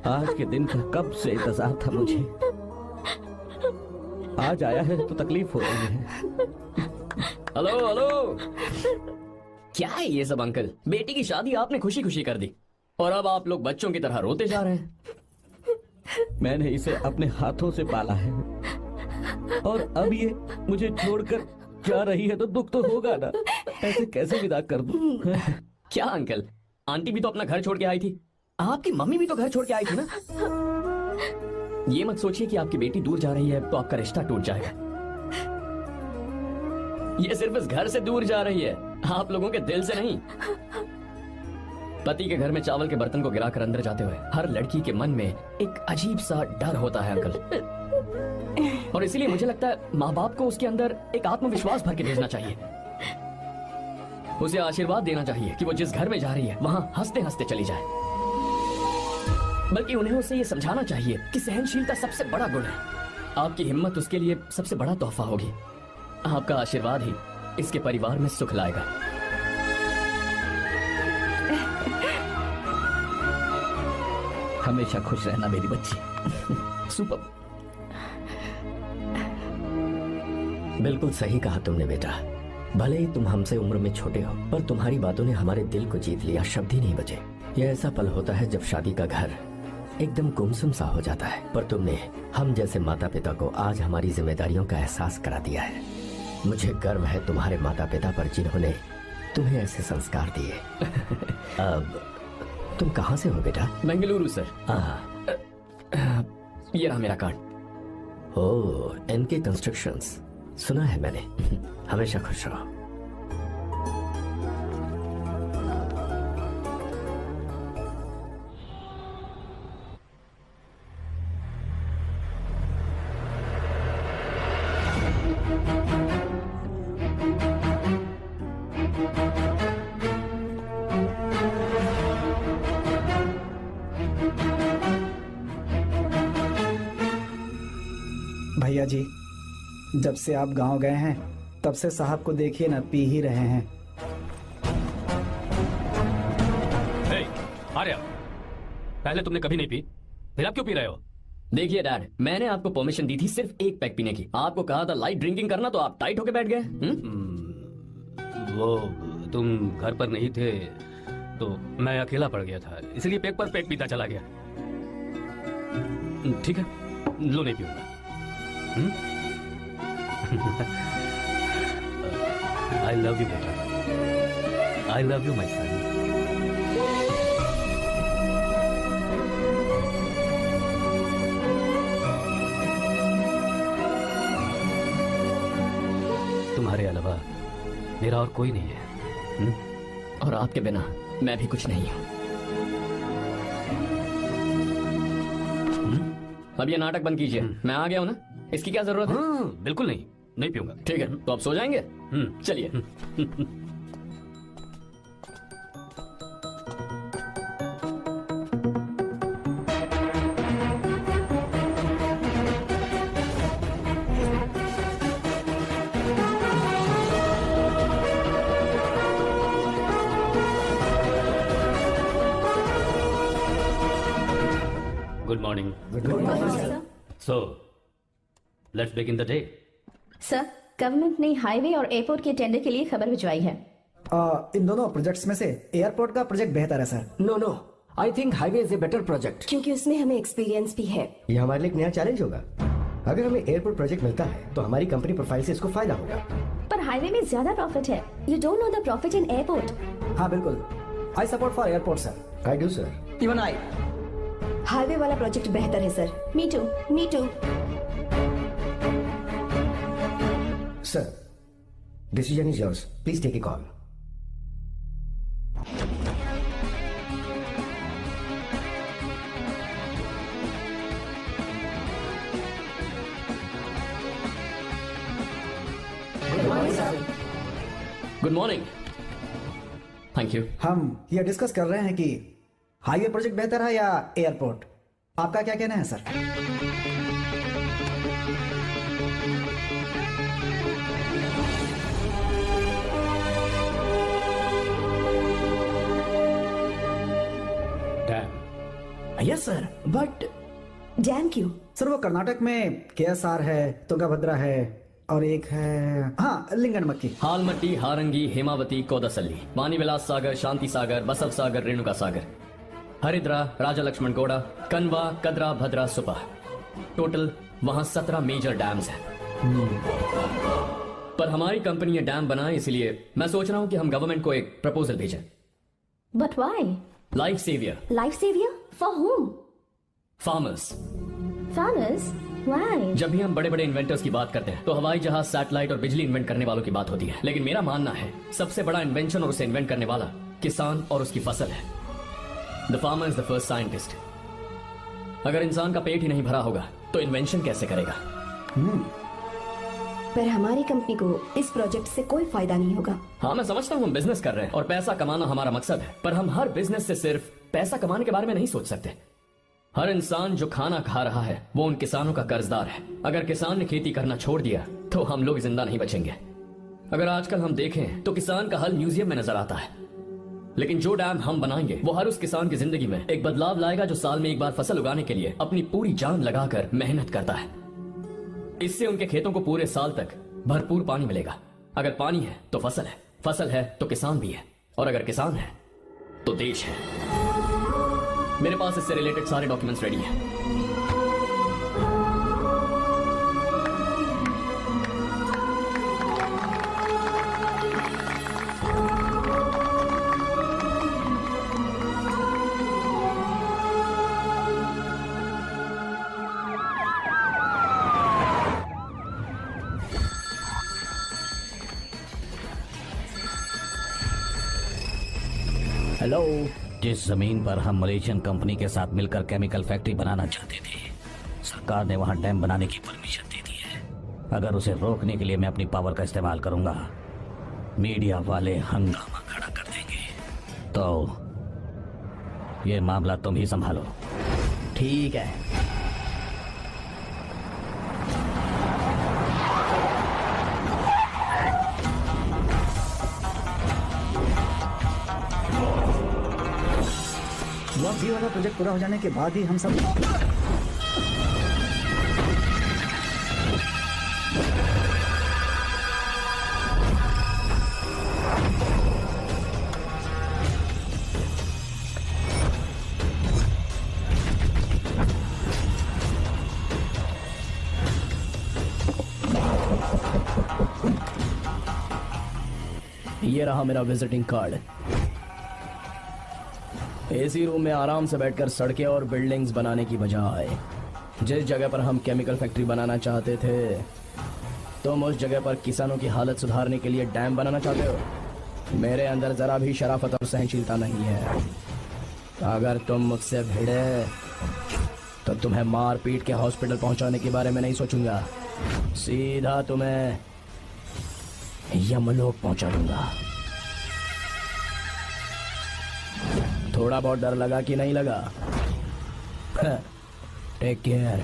आज के दिन का कब से इंतजार था मुझे। आज आया है तो तकलीफ हो रही है। हेलो। क्या है ये सब अंकल? बेटी की शादी आपने खुशी खुशी कर दी और अब आप लोग बच्चों की तरह रोते जा रहे हैं। मैंने इसे अपने हाथों से पाला है और अब ये मुझे छोड़कर जा रही है तो दुख तो होगा ना। ऐसे कैसे विदा कर दूं? क्या अंकल, आंटी भी तो अपना घर छोड़ के आई थी, आपकी मम्मी भी तो घर छोड़ के आई थी ना। ये मत सोचिए कि आपकी बेटी दूर जा रही है तो आपका रिश्ता टूट जाएगा। ये सिर्फ इस घर से दूर जा रही है, आप लोगों के दिल से नहीं। पति के घर में चावल के बर्तन को गिराकर अंदर जाते हुए हर लड़की के मन में एक अजीब सा डर होता है अंकल, और इसीलिए मुझे लगता है माँ बाप को उसके अंदर एक आत्मविश्वास भर के भेजना चाहिए। उसे आशीर्वाद देना चाहिए कि वो जिस घर में जा रही है वहां हंसते हंसते चली जाए, बल्कि उन्हें उसे ये समझाना चाहिए कि सहनशीलता सबसे बड़ा गुण है। आपकी हिम्मत उसके लिए सबसे बड़ा तोहफा होगी। आपका आशीर्वाद ही इसके परिवार में सुख लाएगा। हमेशा खुश रहना मेरी बच्ची। सुपर। बिल्कुल सही कहा तुमने बेटा। भले ही तुम हमसे उम्र में छोटे हो, पर तुम्हारी बातों ने हमारे दिल को जीत लिया। शब्द ही नहीं बचे। यह ऐसा पल होता है जब शादी का घर एकदम गुमसुम सा हो जाता है, पर तुमने हम जैसे माता पिता को आज हमारी जिम्मेदारियों का एहसास करा दिया है। मुझे गर्व है तुम्हारे माता पिता पर जिन्होंने तुम्हें ऐसे संस्कार दिए। अब तुम कहाँ से हो बेटा? बेंगलुरु सर। ये रहा मेरा कार्ड। ओह, एनके कंस्ट्रक्शंस, सुना है मैंने। हमेशा खुश रहो। भैया जी, जब से आप गांव गए हैं तब से साहब को देखिए ना, पी ही रहे हैं। आर्या, पहले तुमने कभी नहीं पी, फिर आप क्यों पी रहे हो? देखिए डैड, मैंने आपको परमिशन दी थी सिर्फ एक पैक पीने की। आपको कहा था लाइट ड्रिंकिंग करना, तो आप टाइट होके बैठ गए। वो तुम घर पर नहीं थे तो मैं अकेला पड़ गया था, इसलिए पैक पर पैक पीता चला गया। ठीक है, लो नहीं पीऊंगा। I love you, बेटा। I love you, my son। तुम्हारे अलावा मेरा और कोई नहीं है। और आपके बिना मैं भी कुछ नहीं हूं। अब ये नाटक बंद कीजिए। मैं आ गया हूं ना, इसकी क्या जरूरत है? बिल्कुल नहीं, नहीं पीऊंगा। ठीक है, तो आप सो जाएंगे? चलिए। Good morning. So let's begin the day. Sir, government ने हाईवे और एयरपोर्ट के टेंडर के लिए खबर भिजवाई है। इन दोनों प्रोजेक्ट्स में से एयरपोर्ट का प्रोजेक्ट बेहतर है sir. No, I think highway is a better project, क्योंकि उसमें हमें एक्सपीरियंस भी है। ये हमारे लिए एक नया चैलेंज होगा। अगर हमें एयरपोर्ट प्रोजेक्ट मिलता है तो हमारी कंपनी प्रोफाइल से इसको फायदा होगा। पर हाईवे में ज्यादा प्रॉफिट है। You don't know the profit in airport. हाँ बिल्कुल, I support for airport sir. I do sir. Even I. Highway वाला प्रोजेक्ट बेहतर है sir. Me too, me too. Sir, decision is yours, please take a call. Good morning. Thank you. हम ये discuss कर रहे हैं कि हाईवे प्रोजेक्ट बेहतर है या एयरपोर्ट। आपका क्या कहना है sir? Dam. Yes sir, but dam क्यों? सर वो कर्नाटक में केएसआर है, तुंगाभद्रा है और एक है हाँ लिंगनमक्की। हालमट्टी, हारंगी, हेमावती, कोदसल्ली, वानी विलास सागर, शांति सागर, बसव सागर, रेणुका सागर, हरिद्रा, राजा लक्ष्मण गौड़ा, कनवा, कदरा, भद्रा, सुपा। टोटल वहां 17 मेजर डैम्स हैं। पर हमारी कंपनी ये डैम बनाए, इसलिए मैं सोच रहा हूं कि हम गवर्नमेंट को एक प्रपोजल भेजें। But why? Life saviour. Life saviour for whom? Farmers. Farmers? Why? जब भी हम बड़े बड़े इन्वेंटर्स की बात करते हैं तो हवाई जहाज, सैटेलाइट और बिजली इन्वेंट करने वालों की बात होती है, लेकिन मेरा मानना है सबसे बड़ा इन्वेंशन और उसे इन्वेंट करने वाला किसान और उसकी फसल है। The farmer is the first scientist. अगर इंसान का पेट ही नहीं भरा होगा तो इन्वेंशन कैसे करेगा? पर हमारी कंपनी को इस प्रोजेक्ट से कोई फायदा नहीं होगा। हाँ मैं समझता हूँ हम बिजनेस कर रहे हैं और पैसा कमाना हमारा मकसद है, पर हम हर बिजनेस से सिर्फ पैसा कमाने के बारे में नहीं सोच सकते। हर इंसान जो खाना खा रहा है वो उन किसानों का कर्जदार है। अगर किसान ने खेती करना छोड़ दिया तो हम लोग जिंदा नहीं बचेंगे। अगर आजकल हम देखें तो किसान का हल म्यूजियम में नजर आता है, लेकिन जो डैम हम बनाएंगे वो हर उस किसान की जिंदगी में एक बदलाव लाएगा जो साल में एक बार फसल उगाने के लिए अपनी पूरी जान लगाकर मेहनत करता है। इससे उनके खेतों को पूरे साल तक भरपूर पानी मिलेगा। अगर पानी है तो फसल है तो किसान भी है, और अगर किसान है तो देश है। मेरे पास इससे रिलेटेड सारे डॉक्यूमेंट्स रेडी हैं। हेलो। जिस जमीन पर हम मलेशियन कंपनी के साथ मिलकर केमिकल फैक्ट्री बनाना चाहते थे, सरकार ने वहां डैम बनाने की परमिशन दे दी है। अगर उसे रोकने के लिए मैं अपनी पावर का इस्तेमाल करूंगा, मीडिया वाले हंगामा खड़ा कर देंगे। तो ये मामला तुम ही संभालो। ठीक है। ये वाला प्रोजेक्ट पूरा हो जाने के बाद ही हम सब ये रहा मेरा विजिटिंग कार्ड। एसी रूम में आराम से बैठकर सड़कें और बिल्डिंग्स बनाने की बजाय जिस जगह पर हम केमिकल फैक्ट्री बनाना चाहते थे, तुम उस जगह पर किसानों की हालत सुधारने के लिए डैम बनाना चाहते हो। मेरे अंदर जरा भी शराफत और सहनशीलता नहीं है। अगर तुम मुझसे भिड़े तो तुम्हें मार पीट के हॉस्पिटल पहुंचाने के बारे में नहीं सोचूंगा, सीधा तुम्हें यमलोक पहुंचा दूंगा। थोड़ा बहुत डर लगा कि नहीं लगा? Take care.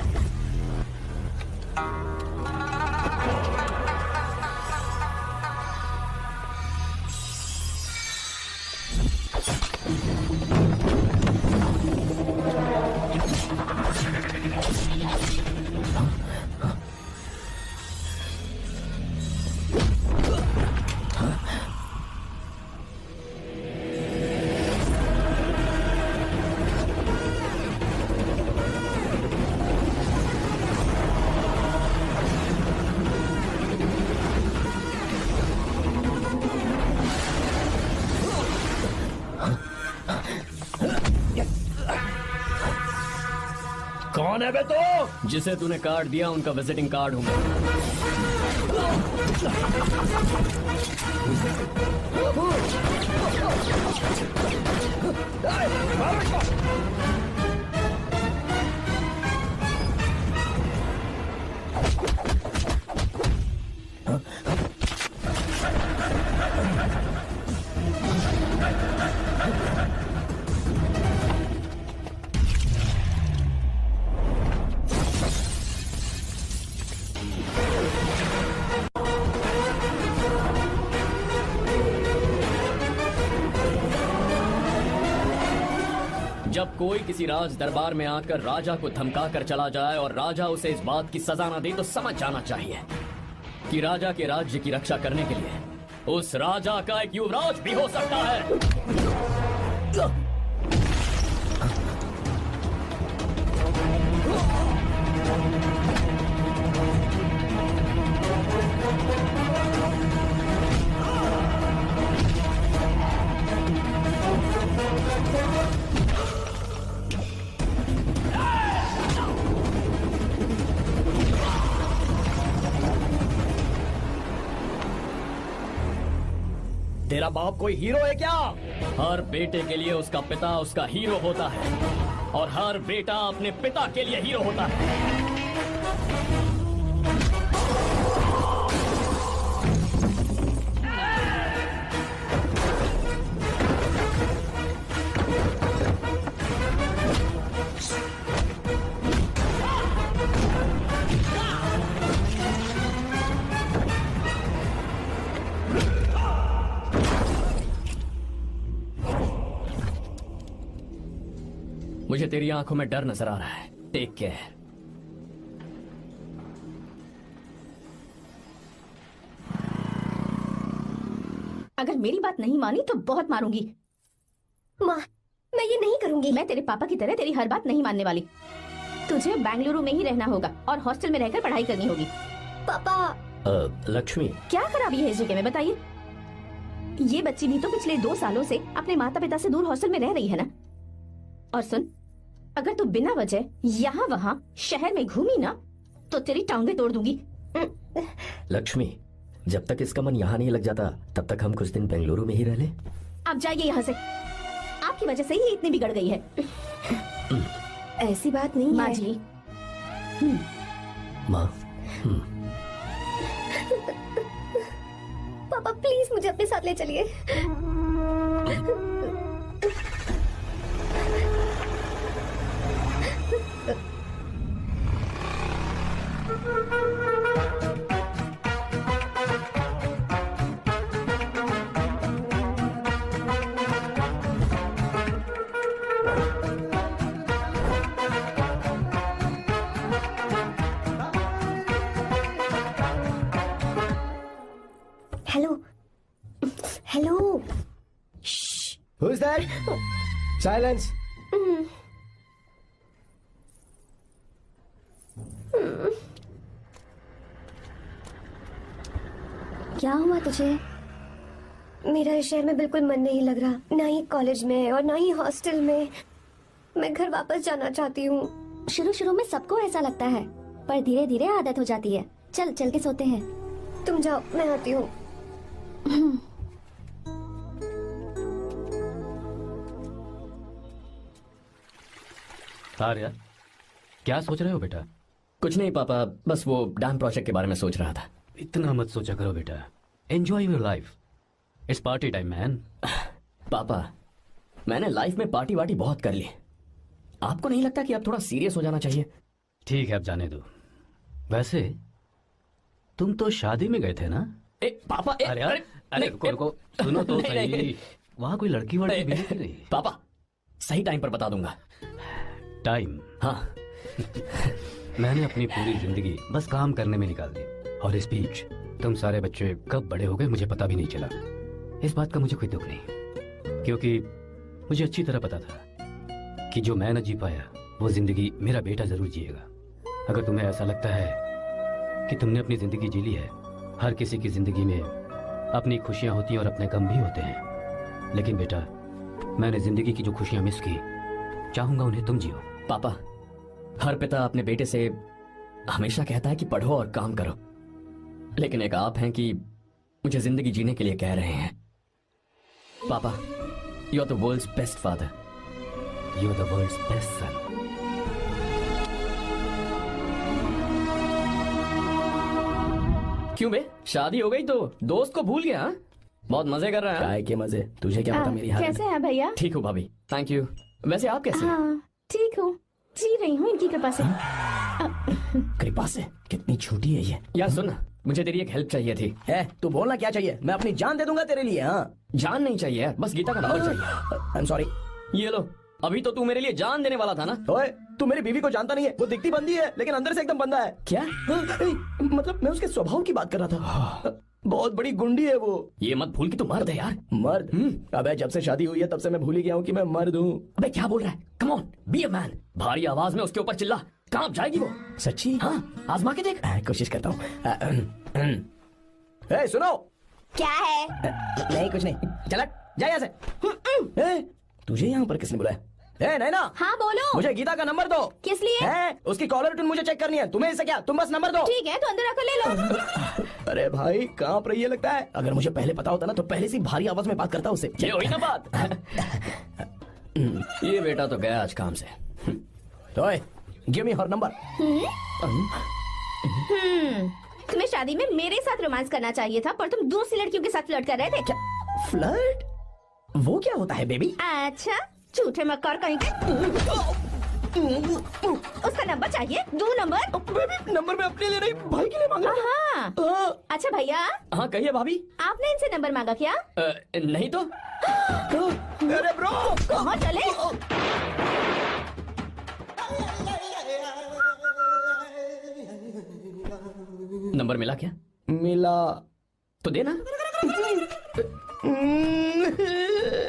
कौन है बे तो? जिसे तूने कार्ड दिया उनका विजिटिंग कार्ड हूं मैं। जब कोई किसी राज दरबार में आकर राजा को धमका कर चला जाए और राजा उसे इस बात की सजा न दे, तो समझ जाना चाहिए कि राजा के राज्य की रक्षा करने के लिए उस राजा का एक युवराज भी हो सकता है। तेरा बाप कोई हीरो है क्या? हर बेटे के लिए उसका पिता उसका हीरो होता है, और हर बेटा अपने पिता के लिए हीरो होता है। मुझे तेरी आंखों में डर नजर आ रहा है। Take care. अगर मेरी बात नहीं मानी तो बहुत मारूंगी। माँ, मैं ये नहीं करूंगी। मैं तेरे पापा की तरह तेरी हर बात नहीं मानने वाली। तुझे बेंगलुरु में ही रहना होगा और हॉस्टल में रहकर पढ़ाई करनी होगी। पापा। लक्ष्मी, क्या खराबी है इस जगह में, बताइए। ये बच्ची भी तो पिछले 2 सालों से अपने माता पिता से दूर हॉस्टल में रह रही है ना। और सुन, अगर तू बिना वजह यहाँ वहाँ शहर में घूमी ना तो तेरी टांगे तोड़ दूंगी। लक्ष्मी, जब तक इसका मन यहाँ नहीं लग जाता तब तक हम कुछ दिन बेंगलुरु में ही रह लें। आप जाइए यहाँ से। आपकी वजह से ही इतनी बिगड़ गई है। ऐसी बात नहीं माँ है। जी। माँ। पापा प्लीज मुझे अपने साथ ले चलिए। Hello hello. Who's that? Silence. क्या हुआ तुझे? मेरा इस शहर में बिल्कुल मन नहीं लग रहा, ना ही कॉलेज में और ना ही हॉस्टल में। मैं घर वापस जाना चाहती हूँ। शुरू शुरू में सबको ऐसा लगता है, पर धीरे धीरे आदत हो जाती है। चल चल के सोते हैं। तुम जाओ, मैं आती हूँ। आर्या, क्या सोच रहे हो बेटा? कुछ नहीं पापा, बस वो डैम प्रोजेक्ट के बारे में सोच रहा था। इतना मत सोचा करो बेटा। Enjoy your life. It's party time man. पापा, मैंने लाइफ में पार्टी वार्टी बहुत कर ली। आपको नहीं लगता कि अब थोड़ा सीरियस हो जाना चाहिए? ठीक है, अब जाने दो। वैसे तुम तो शादी में गए थे ना? पापा, अरे रुको, सुनो तो सही। वहाँ कोई लड़की वड़की मिली थी नहीं? पापा, सही टाइम पर बता दूंगा। टाइम? हाँ। मैंने अपनी पूरी जिंदगी बस काम करने में निकाल दी, और इस बीच तुम सारे बच्चे कब बड़े हो गए मुझे पता भी नहीं चला। इस बात का मुझे कोई दुख नहीं, क्योंकि मुझे अच्छी तरह पता था कि जो मैं न जी पाया वो जिंदगी मेरा बेटा जरूर जिएगा। अगर तुम्हें ऐसा लगता है कि तुमने अपनी जिंदगी जी ली है, हर किसी की जिंदगी में अपनी खुशियां होती हैं और अपने गम भी होते हैं, लेकिन बेटा मैंने जिंदगी की जो खुशियां मिस की, चाहूंगा उन्हें तुम जियो। पापा, हर पिता अपने बेटे से हमेशा कहता है कि पढ़ो और काम करो, लेकिन एक आप हैं कि मुझे जिंदगी जीने के लिए कह रहे हैं। पापा, you are the world's best father. You are the world's best son. क्यों बे, शादी हो गई तो दोस्त को भूल गया? बहुत मजे कर रहा है। काय के मजे, तुझे क्या पता मेरी हालत। कैसे हैं भैया? ठीक हूँ भाभी, थैंक यू। वैसे आप कैसे हैं? हाँ ठीक हूँ, जी रही हूँ इनकी कृपा से। कृपा से? कितनी छोटी है ये। यार सुन, मुझे तेरी एक हेल्प चाहिए थी। है, तू बोलना क्या चाहिए? मैं अपनी जान दे दूंगा तेरे लिए। हाँ, जान नहीं चाहिए, बस गीता का नंबर चाहिए। I am sorry. ये लो, अभी तो तू मेरे लिए जान देने वाला था ना। ओए, तू मेरी बीवी को जानता नहीं है। वो दिखती बंदी है लेकिन अंदर से एकदम बंदा है। क्या? मतलब मैं उसके स्वभाव की बात कर रहा था। बहुत बड़ी गुंडी है वो। ये मत भूल कि तू मर्द है यार। मर्द? अबे जब से शादी हुई है तब से मैं भूल ही गया हूँ कि मैं मर्द हूँ। अबे क्या बोल रहा है? Come on, be a man. भारी आवाज में उसके ऊपर चिल्ला। कहाँ जाएगी वो? सच्ची? हाँ, आजमा के देख। कोशिश करता हूँ। सुनो। क्या है? नहीं कुछ नहीं, चल जा यहाँ से। तुझे यहाँ पर किसने बुलाया? नैना। हाँ बोलो। मुझे गीता का नंबर दो। किस लिए? उसकी कॉलर ट्यून मुझे चेक करनी है। तुम्हें इससे क्या, तुम बस नंबर दो। ठीक है, तो अंदर आकर ले लो। अरे भाई कांप रही है लगता है। अगर मुझे पहले पता होता ना तो पहले से भारी आवाज में बात करता उससे। ये हुई ना बात। ये बेटा तो गया आज काम से। तो गिव मी हर नंबर। तुम्हें शादी में मेरे साथ रोमांस करना चाहिए था, पर तुम दूसरी लड़कियों के साथ फ्लर्ट कर रहे थे। क्या फ्लर्ट? वो क्या होता है बेबी? अच्छा, झूठे मक्कार कहीं के। उसका नंबर चाहिए? दो नंबर। बेबी नंबर मैं अपने लिए नहीं, भाई के लिए मांगा। हाँ। अच्छा भैया। हाँ कहिए भाभी। आपने इनसे नंबर मांगा क्या? नहीं तो। अरे ब्रो, कहाँ चले? नंबर मिला क्या? मिला तो देना।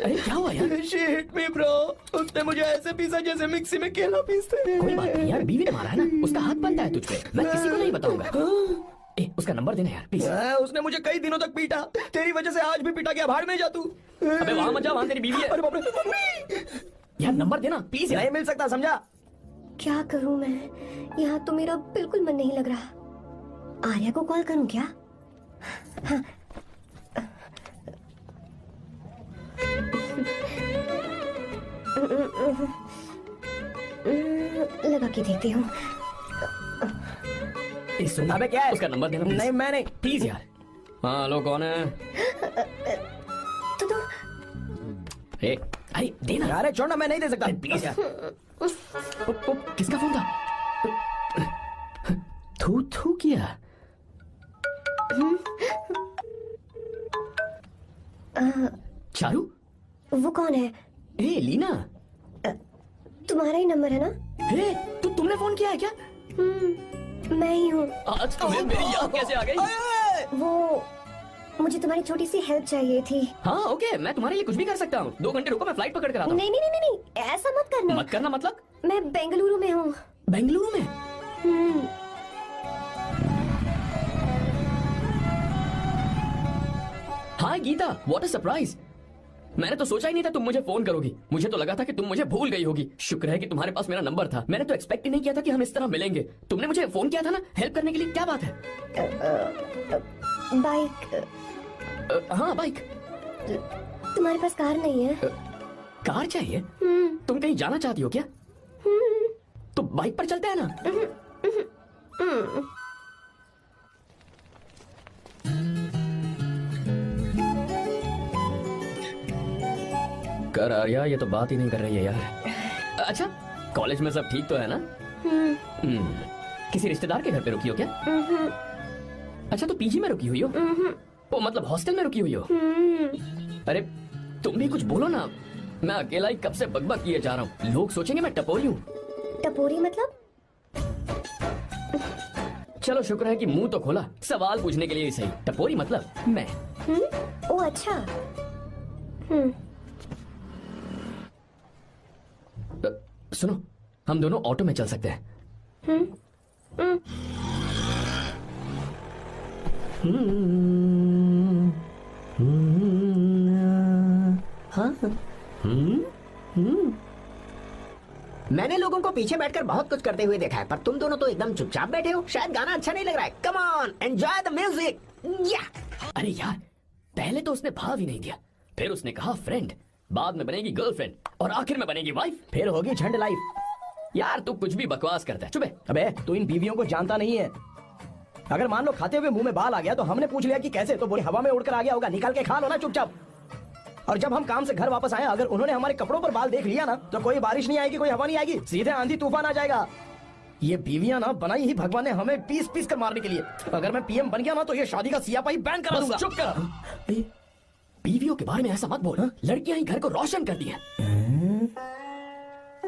अरे क्या हुआ यार? Shit me bro, उसने मुझे ऐसे पीसा जैसे मिक्सी में केला पीसते हैं। कोई बात नहीं यार, बीवी ने मारा है ना, उसका हाथ बनता है तुझ पे। मैं किसी को नहीं बताऊंगा। उसका नंबर देना यार प्लीज। उसने मुझे कई दिनों तक पीटा, तेरी वजह से आज भी पीटा गया। भाड़ में जा तू। अबे वहां मत जा, वहां तेरी बीवी है। अरे बाप रे मम्मी, यार नंबर देना प्लीज। नहीं मिल सकता, समझा? क्या करूं मैं? यहाँ तो मेरा बिल्कुल मन नहीं लग रहा। आर्या को कॉल करूं क्या? हाँ। लगा के देखती हूँ। अबे क्या है? उसका नंबर देना please। नहीं मैं नहीं। प्लीज यार। हाँ हेलो, कौन है? तो अरे देना। अरे छोड़ना, मैं नहीं दे सकता। प्लीज यार। किसका फोन था? थू थू किया। चारू? वो कौन है? ए लीना, तुम्हारा ही नंबर है ना? हे, तुमने फोन किया है क्या? मैं ही हूँ। आज तुम्हें मेरी याद कैसे आ गई? वो मुझे तुम्हारी छोटी सी हेल्प चाहिए थी। हाँ ओके, मैं तुम्हारे लिए कुछ भी कर सकता हूँ। 2 घंटे रुको, मैं फ्लाइट पकड़ कर आता हूँ। नहीं नहीं नहीं नहीं, ऐसा मत करना। मत करना मतलब? मैं बेंगलुरु में हूँ। बेंगलुरु में? हाय गीता, व्हाट अ सरप्राइज। मैंने तो सोचा ही नहीं था तुम मुझे फोन करोगी। मुझे तो लगा था कि तुम मुझे भूल गई होगी। शुक्र है कि तुम्हारे पास मेरा नंबर था। मैंने तो एक्सपेक्ट ही नहीं किया था कि हम इस तरह मिलेंगे। तुमने मुझे फोन किया था ना हेल्प करने के लिए, क्या बात है? बाइक। हाँ बाइक। तुम्हारे पास कार नहीं है? कार चाहिए? तुम कहीं जाना चाहती हो क्या? तो बाइक पर चलते हैं ना। कर आर्या, ये तो बात ही नहीं कर रही है यार। अच्छा, कॉलेज में सब ठीक तो है ना? किसी रिश्तेदार के घर पे रुकी हो क्या? अच्छा, तो पीजी में रुकी हुई हो? ओ मतलब हॉस्टल में रुकी हुई हो? अरे तुम भी कुछ बोलो ना। मैं अकेला ही कब से बकबक किए जा रहा हूँ। लोग सोचेंगे मैं टपोरी हूँ। टपोरी मतलब? चलो शुक्र है कि मुंह तो खोला, सवाल पूछने के लिए ही सही। टपोरी मतलब मैं। ओ अच्छा। सुनो, हम दोनों ऑटो में चल सकते हैं। मैंने लोगों को पीछे बैठकर बहुत कुछ करते हुए देखा है, पर तुम दोनों तो एकदम चुपचाप बैठे हो। शायद गाना अच्छा नहीं लग रहा है। Come on, enjoy the music. अरे यार, पहले तो उसने भाव ही नहीं दिया, फिर उसने कहा फ्रेंड, बाद में बनेगी गर्लफ्रेंड और आखिर में बनेगी वाइफ, फिर होगी झंड लाइफ। यार तू कुछ भी बकवास करता है। चुप है। अबे तू इन बीवियों को जानता नहीं है। अगर मान लो खाते हुए मुंह में बाल आ गया तो हमने पूछ लिया कि कैसे, तो बोले हवा में उड़कर आ गया होगा। निकाल के खा लो ना चुपचाप। और जब हम काम से घर वापस आए, अगर उन्होंने हमारे कपड़ों पर बाल देख लिया ना, तो कोई बारिश नहीं आएगी, कोई हवा नहीं आएगी, सीधे आंधी तूफान आ जाएगा। ये बीवियां ना बनाई ही भगवान ने हमें पीस पीस कर मारने के लिए। अगर मैं पीएम बन गया ना तो ये शादी का सियापाही बैन करा दूंगा। चुप कर। बीवियों के बारे में ऐसा मत बोल। लड़कियां ही घर को रोशन करती हैं।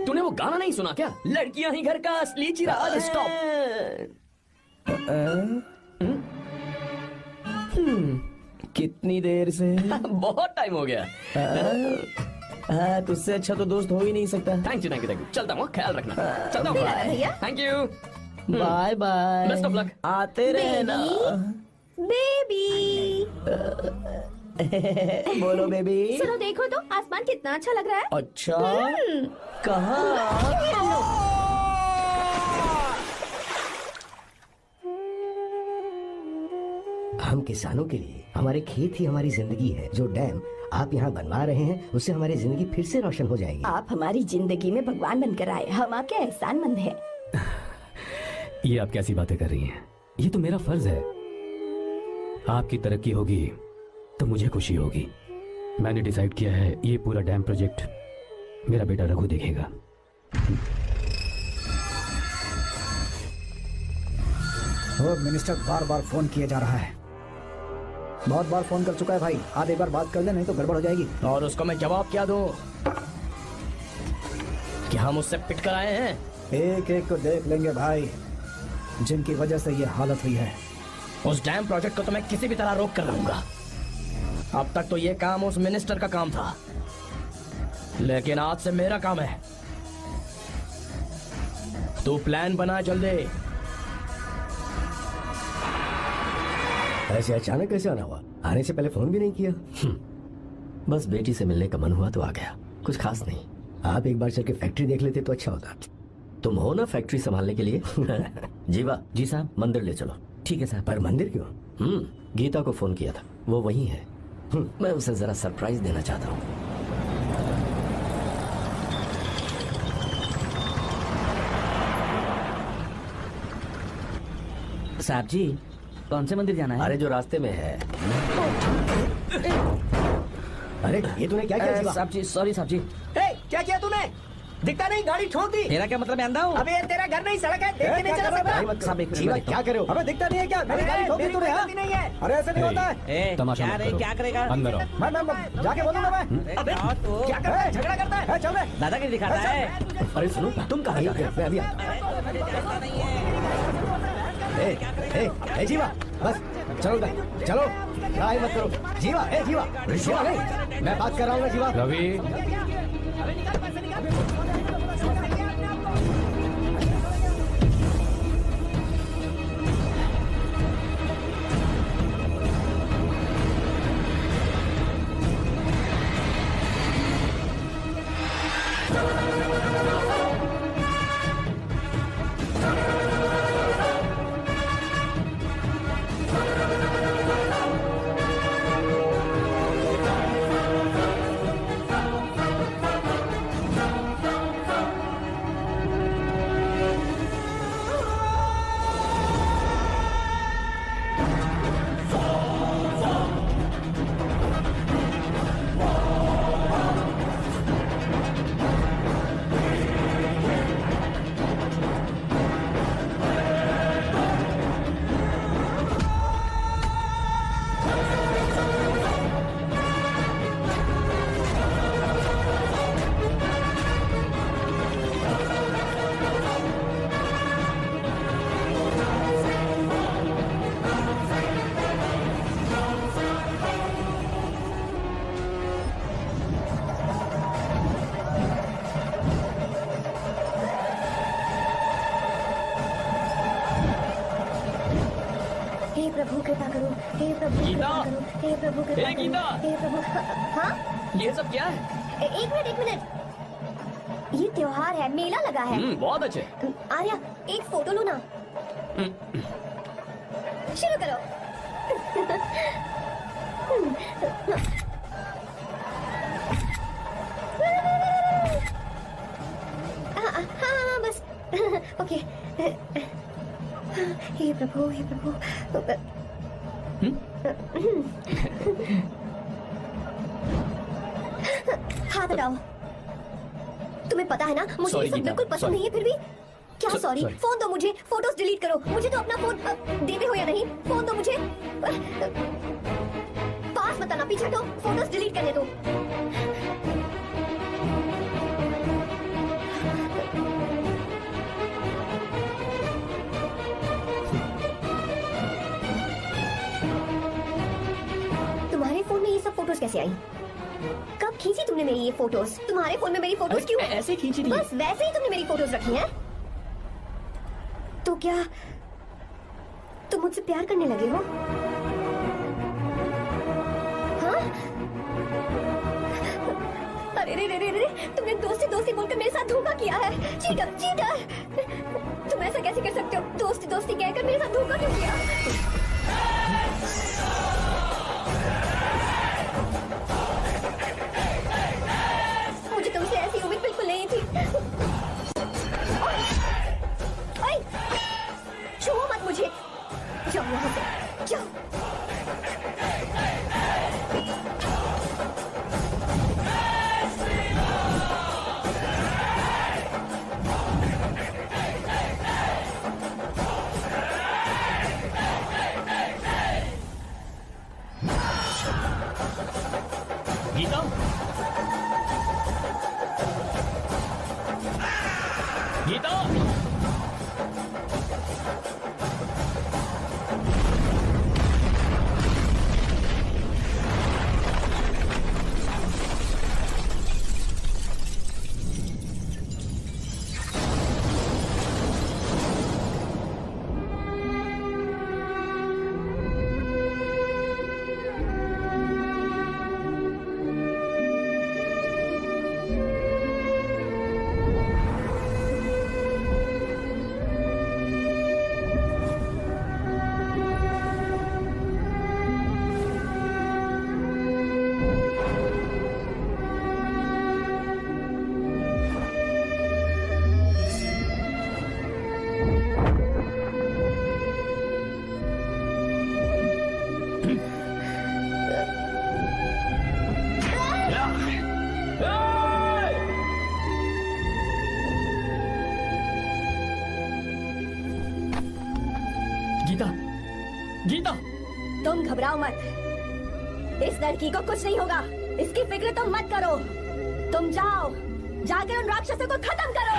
तूने वो गाना नहीं सुना क्या? लड़कियां ही घर का असली चिराग। स्टॉप। कितनी देर से? बहुत टाइम हो गया। तुझसे अच्छा तो दोस्त हो ही नहीं सकता। Thank you thank you thank you. चलता हूँ, ख्याल रखना। चलता हूँ भैया। Thank you. Bye bye. Best of luck. आते रहना। बेबी। बोलो बेबी। चलो देखो तो आसमान कितना अच्छा लग रहा है। अच्छा, कहाँ? हम किसानों के लिए हमारे खेत ही हमारी जिंदगी है। जो डैम आप यहाँ बनवा रहे हैं उससे हमारी जिंदगी फिर से रोशन हो जाएगी। आप हमारी जिंदगी में भगवान बनकर आए, हम आपके एहसानमंद हैं। ये आप कैसी बातें कर रही हैं? ये तो मेरा फर्ज है। आपकी तरक्की होगी तो मुझे खुशी होगी। मैंने डिसाइड किया है ये पूरा डैम प्रोजेक्ट मेरा बेटा रघु देखेगा। वो मिनिस्टर बार बार फोन किए जा रहा है। बहुत बार फोन कर चुका है भाई। आप एक बार बात कर ले, नहीं तो गड़बड़ हो जाएगी। और उसको मैं जवाब क्या दूं? कि हम उससे पिट कर आए हैं। एक एक को देख लेंगे भाई, जिनकी वजह से ये हालत हुई है। उस डैम प्रोजेक्ट को तो मैं किसी भी तरह रोक कर रहूंगा। अब तक तो ये काम उस मिनिस्टर का काम था, लेकिन आज से मेरा काम है। तू प्लान बना जल्दी। ऐसे अचानक कैसे आना हुआ? आने से पहले फोन भी नहीं किया? बस बेटी से मिलने का मन हुआ तो आ गया, कुछ खास नहीं। आप एक बार चल के फैक्ट्री देख लेते तो अच्छा होता। तुम हो ना फैक्ट्री संभालने के लिए? जीवा। जी साहब। मंदिर ले चलो। ठीक है साहब। पर मंदिर क्यों? गीता को फोन किया था, वो वही है। मैं उसे जरा सरप्राइज देना चाहता हूँ। साहब जी, कौन से मंदिर जाना है? अरे जो रास्ते में है। अरे ये तूने क्या किया? साहब जी सॉरी साहब जी। क्या किया तूने? दिखता नहीं, गाड़ी ठोक दी। तेरा क्या मतलब? मैं अंधा हूँ? अबे ये तेरा घर नहीं, सड़क है, देख के नहीं चला सकता। साहब एक जीवा क्या करे हो? अबे दिखता नहीं है क्या? मेरी गाड़ी ठोक दी तूने? हाँ? नहीं है। अरे ऐसे नहीं होता है। तमाशा क्या मत रे, करो। क्या करेगा? अंदर आओ। मैं जाके बोलूंगा मैं। अबे क्या करता है? झगड़ा करता है? चल रहे। दादागिरी दिखाता है। अरे सुनो, तुम कहाँ जा रहे हो? मैं अभी आता हूँ। ए जीवा, बस चलो उधर, चलो ट्राई मत करो। जीवा, जीवा, जीवा नहीं, मैं बात कर रहा हूँ ना जीवा। रवि, हे प्रभु कृपा करो, हे प्रभु गीता! कृपा करो, हे प्रभु कृपा हे करो, गीता! हे प्रभु। हाँ ये सब क्या है? एक मिनट, ये त्योहार है, मेला लगा है। बहुत अच्छे। आर्या एक फोटो लो ना। शुरू करो। हाँ बस ओके। हे प्रभु, हे प्रभु। हाथ हटाओ। तुम्हें पता है ना मुझे ये Sorry, सब गीता, बिल्कुल पसंद sorry. नहीं है, फिर भी क्या सॉरी? sorry. फोन दो मुझे, फोटोज डिलीट करो। मुझे तो अपना फोन देते हो या नहीं? फोन दो मुझे। पास मत आना, पीछे हटो, फोटोज डिलीट करने दो। तुम्हारे फोन में ये सब फोटोज कैसे आई? कब खींची तुमने मेरी ये फोटोज? तुम्हारे फोन में मेरी फोटोज क्यों? ऐसे खींची थी। बस वैसे ही तुमने मेरी फोटोज रखी हैं? तो क्या तुम मुझसे प्यार करने लगे हो? हाँ? अरे रे रे रे रे, तुमने दोस्ती दोस्ती बोलकर मेरे साथ धोखा किया है। चीटर चीटर, तुम ऐसा कैसे कर सकते हो? दोस्ती दोस्ती कहकर मेरे साथ धोखा क्यों किया? मुझे तुमसे ऐसी उम्मीद बिल्कुल नहीं थी। ओए, छुओ मत मुझे। जाओ यहाँ से, जाओ। गीता, गीता, गीता, तुम घबराओ मत, इस लड़की को कुछ नहीं होगा, इसकी फिक्र तुम मत करो। तुम जाओ, जाकर उन राक्षसों को खत्म करो।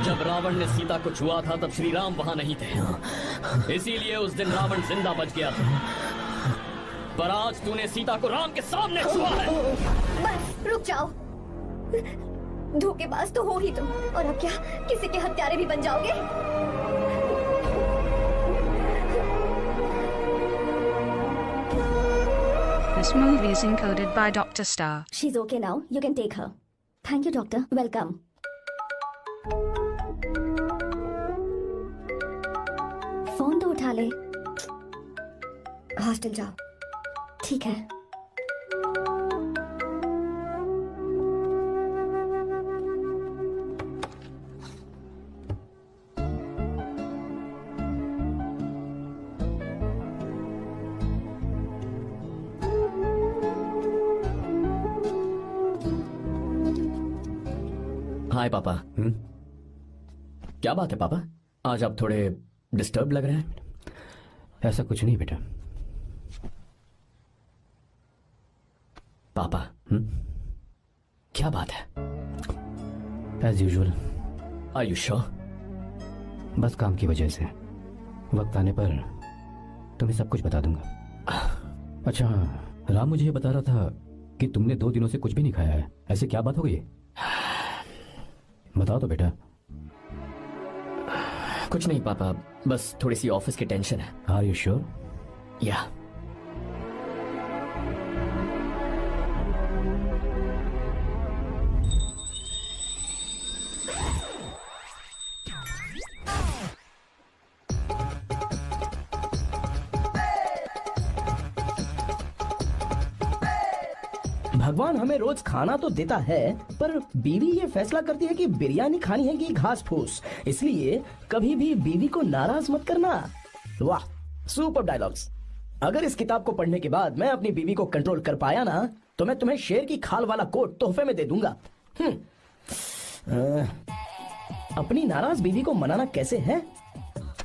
जब रावण ने सीता को छुआ था तब श्री राम वहां नहीं थे, इसीलिए उस दिन रावण जिंदा बच गया था। पर आज तूने सीता को राम के सामने छुआ है। बस रुक जाओ, धोखेबाज तो हो ही तुम, और अब क्या किसी के हत्यारे भी बन जाओगे? This movie is encoded by Dr. Star. She's okay now. You can take her. Thank you, doctor. Welcome. Phone तो उठा ले। हॉस्टल जाओ। ठीक है। हाय पापा। क्या बात है पापा, आज आप थोड़े डिस्टर्ब लग रहे हैं। ऐसा कुछ नहीं बेटा। पापा क्या बात है? As usual. Are you sure? बस काम की वजह से। वक्त आने पर तुम्हें सब कुछ बता दूंगा। अच्छा, राम मुझे ये बता रहा था कि तुमने 2 दिनों से कुछ भी नहीं खाया है। ऐसे क्या बात हो गई? बताओ तो बेटा। कुछ नहीं पापा, बस थोड़ी सी ऑफिस की टेंशन है। Are you sure? या। भगवान हमें रोज खाना तो देता है, पर बीवी ये फैसला करती है कि बिरयानी खानी है कि घास फूस। इसलिए कभी भी बीवी को नाराज मत करना। वाह, सुपर डायलॉग्स। अगर इस किताब को पढ़ने के बाद मैं अपनी बीवी को कंट्रोल कर पाया ना, तो मैं तुम्हें शेर की खाल वाला कोट तोहफे में दे दूंगा। अपनी नाराज बीवी को मनाना कैसे है?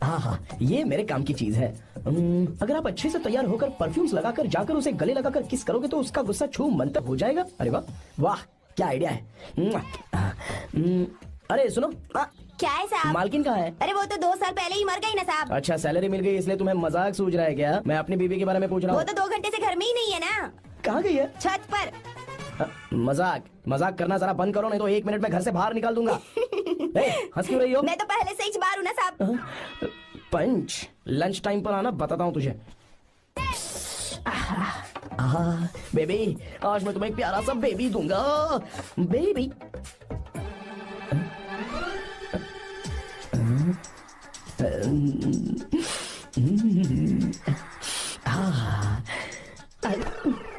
हाँ, ये मेरे काम की चीज है। अगर आप अच्छे से तैयार होकर परफ्यूम्स लगाकर जाकर उसे गले लगाकर किस करोगे तो उसका गुस्सा छू मंतर हो जाएगा। अरे वाह वाह, क्या आइडिया है। अरे सुनो, क्या है साहब? मालकिन कहाँ है? अरे वो तो 2 साल पहले ही मर गई ना साहब। अच्छा, सैलरी मिल गई इसलिए तुम्हें मजाक सूझ रहा है क्या? मैं अपनी बीवी के बारे में पूछ रहा हूँ। वो तो 2 घंटे से घर में ही नहीं है ना। कहाँ गई है? छत पर। मजाक करना जरा बंद करो, नहीं तो 1 मिनट में घर से बाहर निकाल दूंगा। हंस क्यों रही हो? मैं तो पहले से ही बाहर हूँ ना साहब। पंच, लंच टाइम पर आना, बताता हूँ तुझे। बेबी, आज मैं तुम्हें एक प्यारा सा बेबी दूंगा। बेबी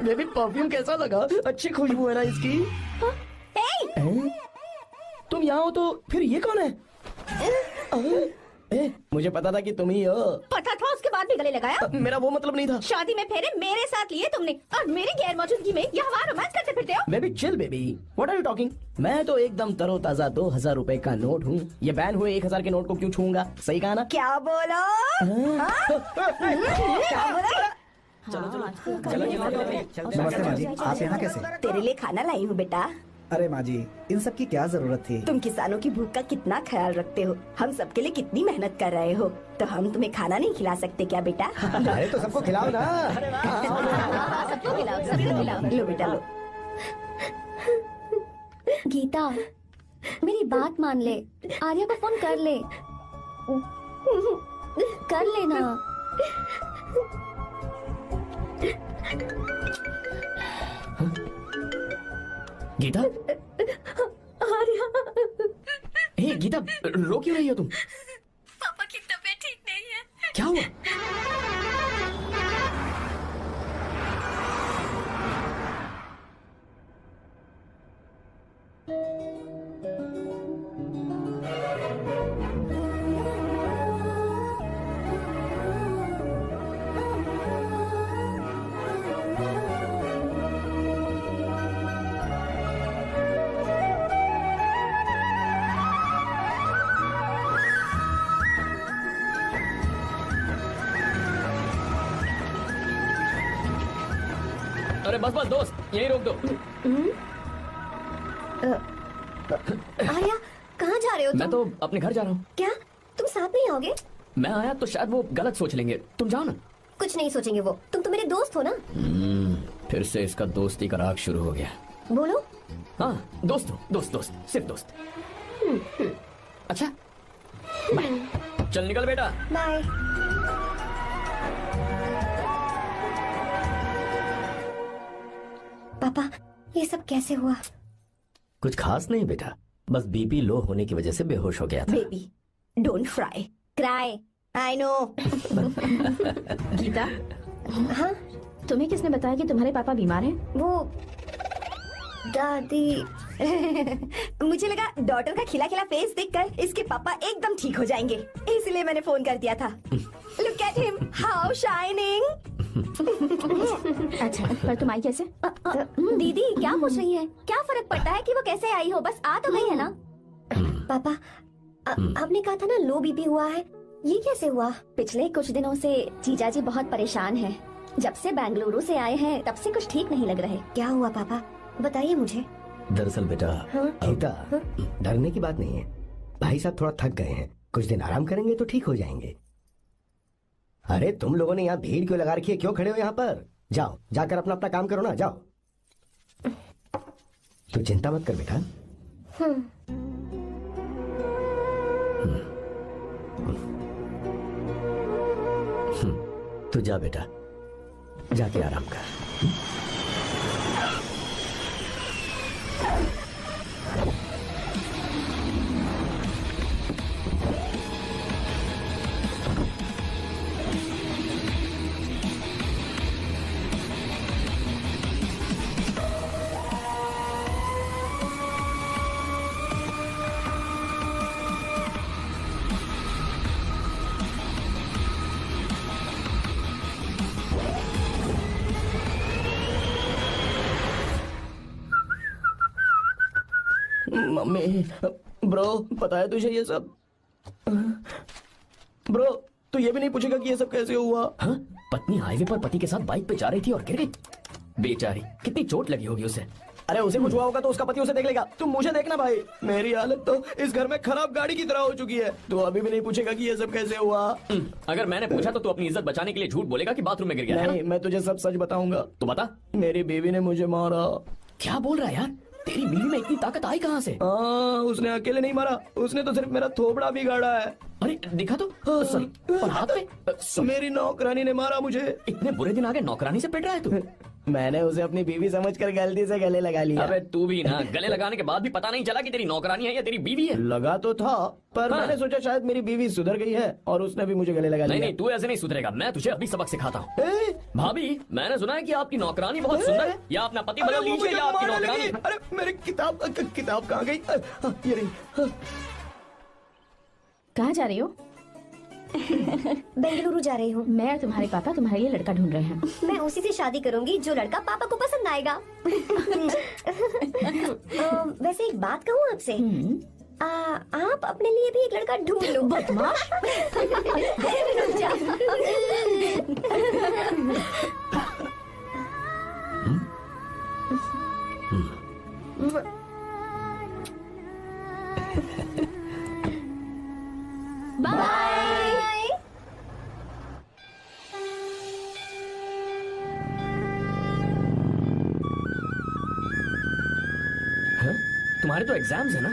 बेबी, परफ्यूम कैसा लगा? अच्छी खुशबू है ना इसकी। तुम यहाँ हो तो फिर ये कौन है? मुझे पता था कि तुम ही हो। पता था, उसके बाद भी गले लगाया? मेरा वो मतलब नहीं था। शादी में फेरे मेरे साथ लिए तुमने और मेरी गैर मौजूदगी में यहाँ रोमांस करते फिरते हो। Baby chill baby, what are you talking? मैं तो एकदम तरोताजा 2000 रुपए का नोट हूँ। ये बैन हुए 1000 के नोट को क्यों छूऊंगा? सही कहा ना? क्या बोलो? क्या बोलो? नमस्ते माँ जी, आप यहाँ कैसे? तेरे लिए खाना लाई हूँ बेटा। अरे माँ जी, इन सब की क्या जरूरत थी? तुम किसानों की भूख का कितना ख्याल रखते हो, हम सबके लिए कितनी मेहनत कर रहे हो, तो हम तुम्हें खाना नहीं खिला सकते क्या बेटा? अरे तो सबको खिलाओ ना। सबको खिलाओ, सबको खिलाओ। लो बेटा लो। गीता, मेरी बात मान ले, आर्या को फोन कर ले। कर लेना। गीता, आर्या। हे गीता, रो क्यों रही हो तुम? पापा की तबीयत ठीक नहीं है। क्या हुआ? अरे बस बस दोस्त, यहीं रोक दो। आर्या, कहाँ जा रहे हो तुम? मैं तो अपने घर जा रहा हूँ। क्या तुम साथ नहीं आओगे? मैं आया तो शायद वो गलत सोच लेंगे, तुम जाओ ना। कुछ नहीं सोचेंगे वो, तुम तो मेरे दोस्त हो ना। फिर से इसका दोस्ती का राग शुरू हो गया। बोलो। हाँ, दोस्त हो, दोस्त दोस्त, सिर्फ दोस्त। अच्छा, बाय। चल निकल बेटा। बाय। पापा, ये सब कैसे हुआ? कुछ खास नहीं बेटा, बस बीपी लो होने की वजह से बेहोश हो गया था। Baby, don't fry, cry, I know. Geeta, हाँ? तुम्हें किसने बताया कि तुम्हारे पापा बीमार हैं? वो दादी। मुझे लगा डॉटर का खिला खिला फेस देखकर इसके पापा एकदम ठीक हो जाएंगे, इसलिए मैंने फोन कर दिया था। Look at him, how shining. अच्छा, पर तुम आई कैसे? दीदी क्या पूछ रही है? क्या फर्क पड़ता है कि वो कैसे आई हो, बस आ तो गई है ना। पापा, आपने कहा था ना लो बीपी हुआ है, ये कैसे हुआ? पिछले कुछ दिनों से जीजाजी बहुत परेशान हैं। जब से बेंगलुरु से आए हैं तब से कुछ ठीक नहीं लग रहे। क्या हुआ पापा, बताइए मुझे। दरअसल बेटा, गीता, डरने की बात नहीं है। भाई साहब थोड़ा थक गए हैं, कुछ दिन आराम करेंगे तो ठीक हो जाएंगे। अरे तुम लोगों ने यहाँ भीड़ क्यों लगा रखी है? क्यों खड़े हो यहाँ पर? जाओ, जाकर अपना अपना काम करो ना, जाओ। तू चिंता मत कर बेटा। तू जा बेटा, जाके आराम कर। मम्मी, ब्रो पता है तुझे ये सब? ब्रो तू ये भी नहीं पूछेगा कि ये सब कैसे हुआ? हाँ? पत्नी हाईवे पर पति के साथ बाइक पे जा रही थी और गिर गई। बेचारी, कितनी चोट लगी होगी उसे। अरे उसे कुछ हुआ होगा तो उसका पति उसे देख लेगा, तुम मुझे देखना भाई। मेरी हालत तो इस घर में खराब गाड़ी की तरह हो चुकी है। तू अभी भी नहीं पूछेगा कि ये सब कैसे हुआ? अगर मैंने पूछा तो तू अपनी इज्जत बचाने के लिए झूठ बोलेगा कि बाथरूम में गिर गया है। नहीं, मैं तुझे सब सच बताऊंगा। तो बता। मेरी बीवी ने मुझे मारा। क्या बोल रहा है यार? तेरी बीवी में इतनी ताकत आई कहाँ से? उसने अकेले नहीं मारा, उसने तो सिर्फ मेरा थोबड़ा बिगाड़ा है। अरे दिखा तो। और हाथ पे? मेरी नौकरानी ने मारा मुझे। इतने बुरे दिन आ गए, नौकरानी से पिट रहा है तू? मैंने उसे अपनी बीवी समझकर गलती से गले लगा लिया। अबे तू भी ना, गले लगाने के बाद भी पता नहीं चला कि तेरी नौकरानी है या तेरी बीवी है। लगा तो था, पर मैंने सोचा शायद मेरी बीवी सुधर गई है और उसने भी मुझे गले लगा लिया। नहीं, तू ऐसे नहीं सुधरेगा, मैं तुझे अभी सबक सिखाता हूँ। भाभी, मैंने सुना है कि आपकी नौकरानी बहुत सुंदर है। या अपना पति बदल लीजिए या आपकी नौकरानी। अरे मेरी किताब कहाँ गई? ये रही। कहाँ जा रही हो? बेंगलुरु जा रही हूँ। मैं और तुम्हारे पापा तुम्हारे लिए लड़का ढूंढ रहे हैं। मैं उसी से शादी करूंगी जो लड़का पापा को पसंद आएगा। वैसे एक बात कहूँ आपसे, आप अपने लिए भी एक लड़का ढूंढ लो। बदमाश। बाय। तुम्हारे तो एग्जाम्स है ना?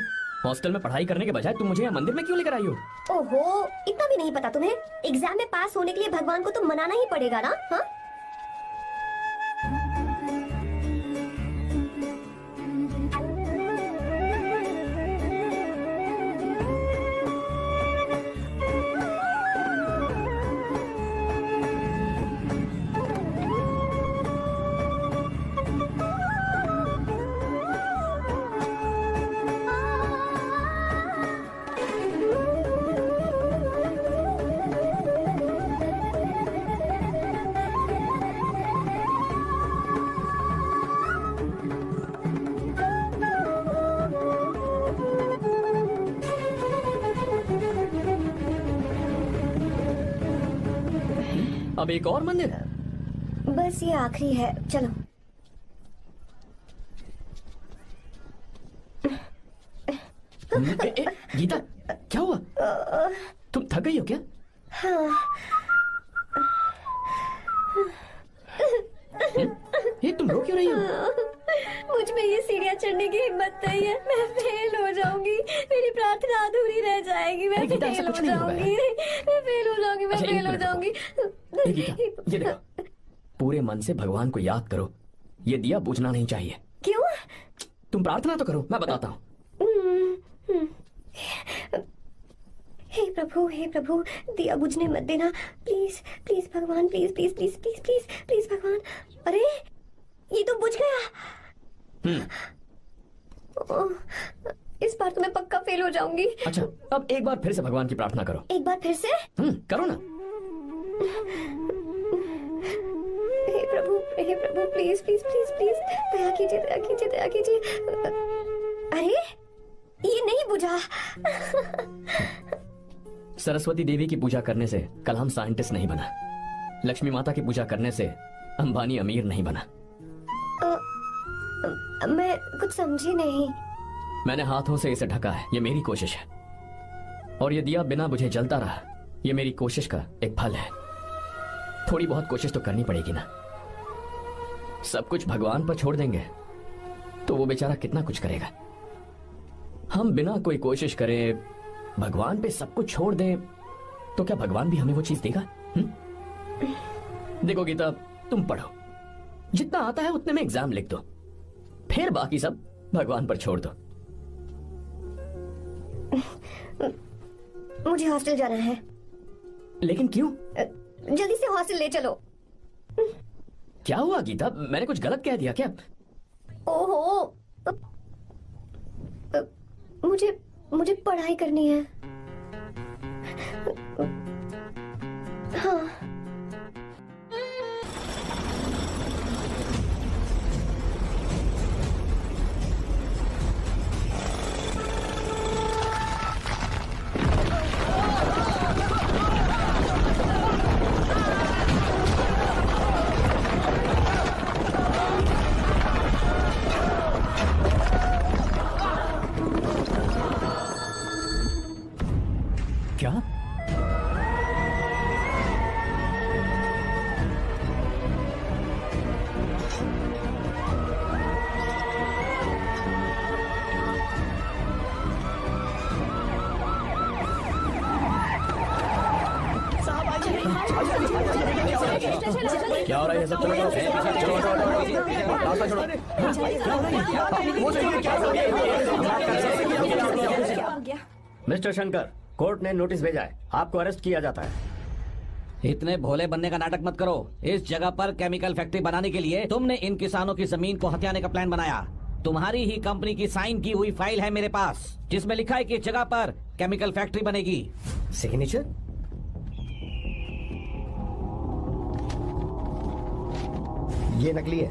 हॉस्टल में पढ़ाई करने के बजाय तुम मुझे यहाँ मंदिर में क्यों लेकर आई हो? ओहो, इतना भी नहीं पता तुम्हें? एग्जाम में पास होने के लिए भगवान को तो मनाना ही पड़ेगा ना? हाँ? अब एक और मंदिर? बस ये आखिरी है, चलो। गीता, क्या हुआ? तुम थक गई हो क्या? हाँ। ये तुम रो क्यों रही हो? मुझ में ये सीढ़ियाँ चढ़ने की हिम्मत नहीं है। मैं फेल हो जाऊंगी, मेरी प्रार्थना अधूरी रह जाएगी। मैं फेल हो जाऊंगी, मैं फेल हो जाऊंगी, मैं फेल हो जाऊंगी। गीता, ये देखो, पूरे मन से भगवान को याद करो। ये दिया बुझना नहीं चाहिए। क्यों? तुम प्रार्थना तो करो, मैं बताता हूँ। हे प्रभु, दिया बुझने मत देना, प्लीज प्लीज भगवान, please please please please please please भगवान। अरे ये तो बुझ गया। इस बार तो मैं पक्का फेल हो जाऊंगी। अच्छा, अब एक बार फिर से भगवान की प्रार्थना करो। एक बार फिर से? करो ना। हे प्रभु प्लीज प्लीज प्लीज प्लीज, दया कीजिए, दया कीजिए, दया कीजिए। अरे ये नहीं बुझा। सरस्वती देवी की पूजा करने से कलाम साइंटिस्ट नहीं बना। लक्ष्मी माता की पूजा करने से अंबानी अमीर नहीं बना। मैं कुछ समझी नहीं। मैंने हाथों से इसे ढका है, ये मेरी कोशिश है। और ये दिया बिना बुझे जलता रहा, ये मेरी कोशिश का एक फल है। थोड़ी बहुत कोशिश तो करनी पड़ेगी ना। सब कुछ भगवान पर छोड़ देंगे तो वो बेचारा कितना कुछ करेगा। हम बिना कोई कोशिश करे भगवान पे सब कुछ छोड़ दें तो क्या भगवान भी हमें वो चीज देगा? देखो गीता, तुम पढ़ो, जितना आता है उतने में एग्जाम लिख दो, फिर बाकी सब भगवान पर छोड़ दो। मुझे हॉस्टल जाना है। लेकिन क्यों? जल्दी से हॉस्टल ले चलो। क्या हुआ गीता, मैंने कुछ गलत कह दिया क्या? ओहो, मुझे पढ़ाई करनी है। हाँ। क्या हो रहा है ये सब? चलो रास्ता छोड़ो। मिस्टर शंकर, कोर्ट ने नोटिस भेजा है, आपको अरेस्ट किया जाता है। इतने भोले बनने का नाटक मत करो। इस जगह पर केमिकल फैक्ट्री बनाने के लिए तुमने इन किसानों की जमीन को हथियाने का प्लान बनाया। तुम्हारी ही कंपनी की साइन की हुई फाइल है मेरे पास, जिसमें लिखा है कि इस जगह पर केमिकल फैक्ट्री बनेगी। सिग्नेचर? ये नकली है।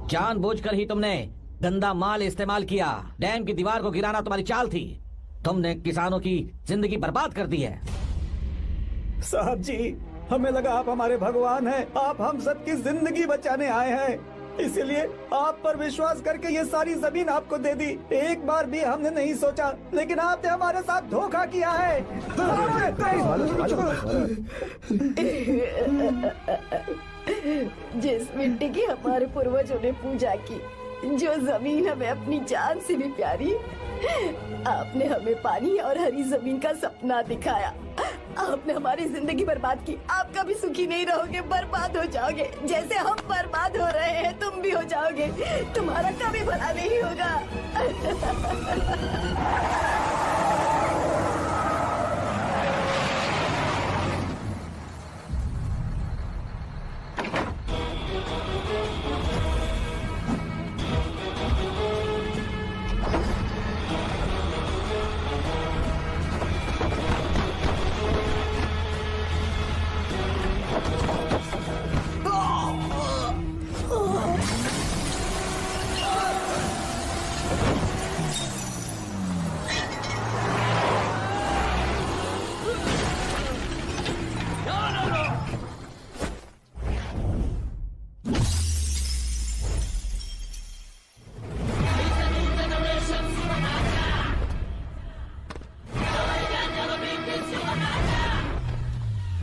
जानबूझकर ही तुमने गंदा माल इस्तेमाल किया। डैम की दीवार को गिराना तुम्हारी चाल थी। तुमने किसानों की जिंदगी बर्बाद कर दी है। साहब जी, हमें लगा आप हमारे भगवान हैं, आप हम सबकी जिंदगी बचाने आए हैं, इसीलिए आप पर विश्वास करके ये सारी जमीन आपको दे दी। एक बार भी हमने नहीं सोचा, लेकिन आपने हमारे साथ धोखा किया है। जिस मिट्टी की हमारे पूर्वजों ने पूजा की, जो जमीन हमें अपनी जान से भी प्यारी, आपने हमें पानी और हरी जमीन का सपना दिखाया। आपने हमारी जिंदगी बर्बाद की। आप कभी सुखी नहीं रहोगे, बर्बाद हो जाओगे। जैसे हम बर्बाद हो रहे हैं तुम भी हो जाओगे। तुम्हारा कभी भला नहीं होगा।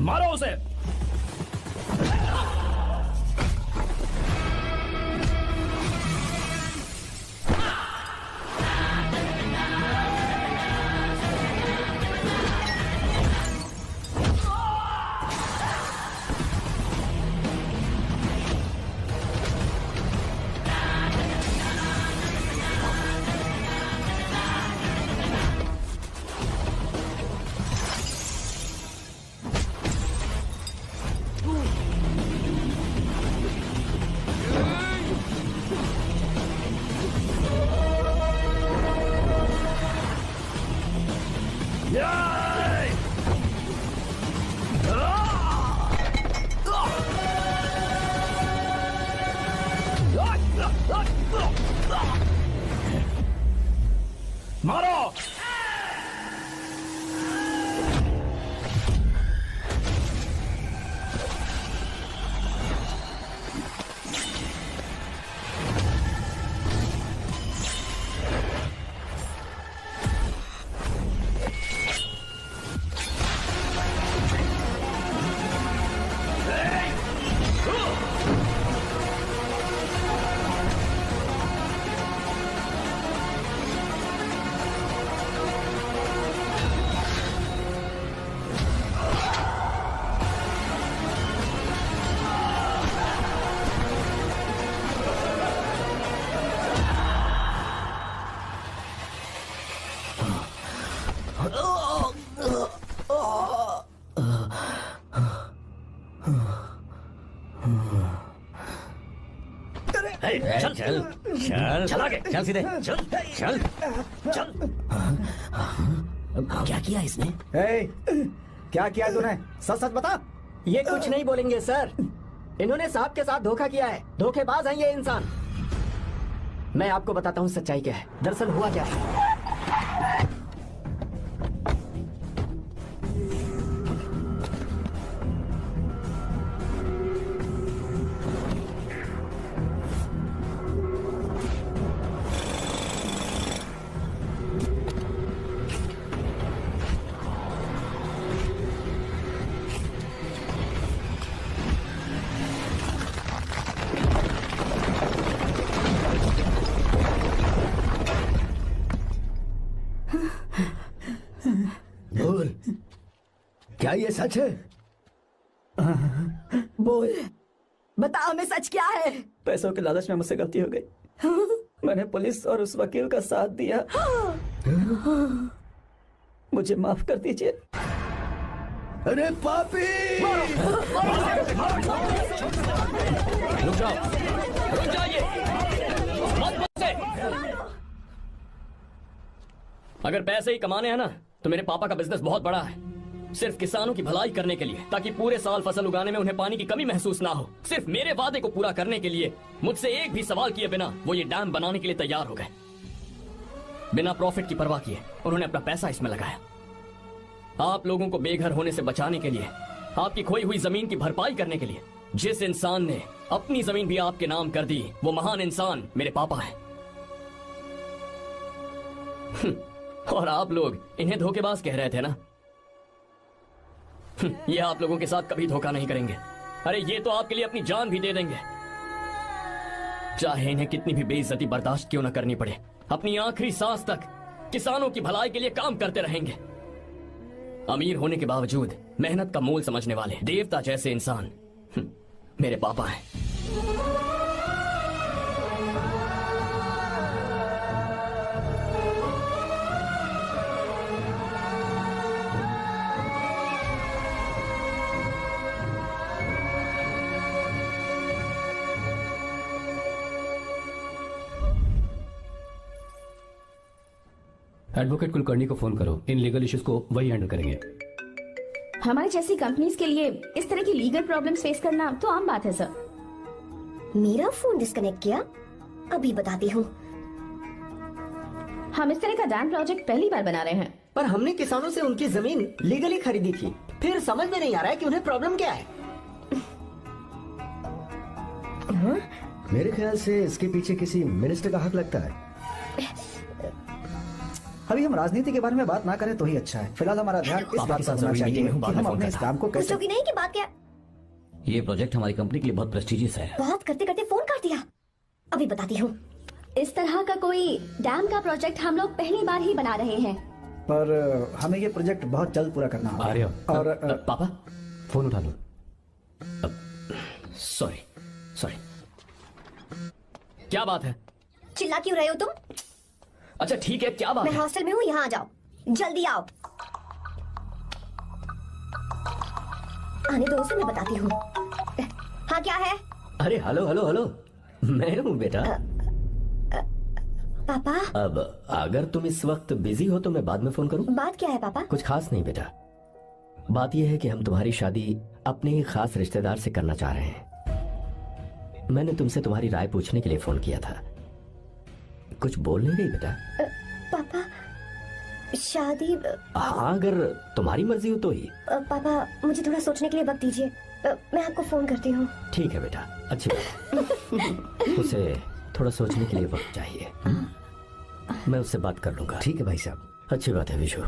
मारो उसे। मारो। चल चल चल चल आगे, चल सीधे, चल चल चल। क्या किया इसने? क्या किया तूने? सच सच बता। ये कुछ नहीं बोलेंगे सर। इन्होंने सांप के साथ धोखा किया है। धोखेबाज हैं ये इंसान। मैं आपको बताता हूँ सच्चाई क्या है। दरअसल हुआ क्या है, क्या ये सच है? बोल बता हमें सच क्या है। पैसों के लालच में मुझसे गलती हो गई। मैंने पुलिस और उस वकील का साथ दिया। मुझे माफ कर दीजिए। अरे पापी! रुक जाइए, मत बसे। अगर पैसे ही कमाने हैं ना तो मेरे पापा का बिजनेस बहुत बड़ा है, सिर्फ किसानों की भलाई करने के लिए, ताकि पूरे साल फसल उगाने में उन्हें पानी की कमी महसूस ना हो। सिर्फ मेरे वादे को पूरा करने के लिए मुझसे एक भी सवाल किए बिना वो ये डैम बनाने के लिए तैयार हो गए। बिना प्रॉफिट की परवाह किए उन्होंने अपना पैसा इसमें लगाया। आप लोगों को बेघर होने से बचाने के लिए, आपकी खोई हुई जमीन की भरपाई करने के लिए। जिस इंसान ने अपनी जमीन भी आपके नाम कर दी, वो महान इंसान मेरे पापा हैं। और आप लोग इन्हें धोखेबाज कह रहे थे ना? ये आप लोगों के साथ कभी धोखा नहीं करेंगे। अरे ये तो आपके लिए अपनी जान भी दे देंगे, चाहे इन्हें कितनी भी बेइज्जती बर्दाश्त क्यों न करनी पड़े। अपनी आखिरी सांस तक किसानों की भलाई के लिए काम करते रहेंगे। अमीर होने के बावजूद मेहनत का मोल समझने वाले देवता जैसे इंसान मेरे पापा हैं। एडवोकेट कुलकर्णी को फोन करो, इन लीगल इश्यूज को वही हैंडल करेंगे। हमारी जैसी कंपनीज के लिए इस तरह की लीगल प्रॉब्लम्स फेस करना तो आम बात है सर। मेरा फोन डिस्कनेक्ट किया, अभी बताती हूँ। हम इस तरह का डैम प्रोजेक्ट पहली बार बना रहे हैं। पर हमने किसानों से उनकी जमीन लीगली खरीदी थी, फिर समझ में नहीं आ रहा है कि उन्हें प्रॉब्लम क्या है। मेरे ख्याल से इसके पीछे किसी मिनिस्टर का हक लगता है। अभी हम राजनीति के बारे में बात ना करें तो ही अच्छा है। फिलहाल हमारा ध्यान इस बात पर होना चाहिए कि हम अपने इस काम को कैसे। पूछोगी नहीं कि बात क्या? ये प्रोजेक्ट हमारी कंपनी के लिए बहुत प्रेस्टिजियस है। बात करते करते फोन काट दिया। अभी बताती हूँ। इस तरह का कोई डैम का प्रोजेक्ट हम लोग पहली बार ही बना रहे हैं, पर हमें ये प्रोजेक्ट बहुत जल्द पूरा करना होगा। आर्य, और पापा फोन उठा लो। सॉरी सॉरी, क्या बात है? चिल्ला क्यों रहे हो तुम? अच्छा ठीक है, क्या बात मैं है? हॉस्टल में हूँ, यहाँ आ जाओ, जल्दी आओ। आने दो उसे, मैं बताती हूँ। हाँ क्या है? अरे हेलो हेलो हेलो, मैं हूँ बेटा। पापा। अब अगर तुम इस वक्त बिजी हो तो मैं बाद में फोन करूँ? बात क्या है पापा? कुछ खास नहीं बेटा, बात यह है कि हम तुम्हारी शादी अपने ही खास रिश्तेदार से करना चाह रहे हैं। मैंने तुमसे तुम्हारी राय पूछने के लिए फोन किया था। कुछ बोल नहीं रही बेटा? पापा शादी। हाँ अगर तुम्हारी मर्जी हो तो ही। पापा मुझे थोड़ा सोचने के लिए वक्त दीजिए, मैं आपको फोन करती हूँ। ठीक है बेटा, अच्छी बात। उसे थोड़ा सोचने के लिए वक्त चाहिए। मैं उससे बात कर लूंगा। ठीक है भाई साहब। अच्छी बात है विशु।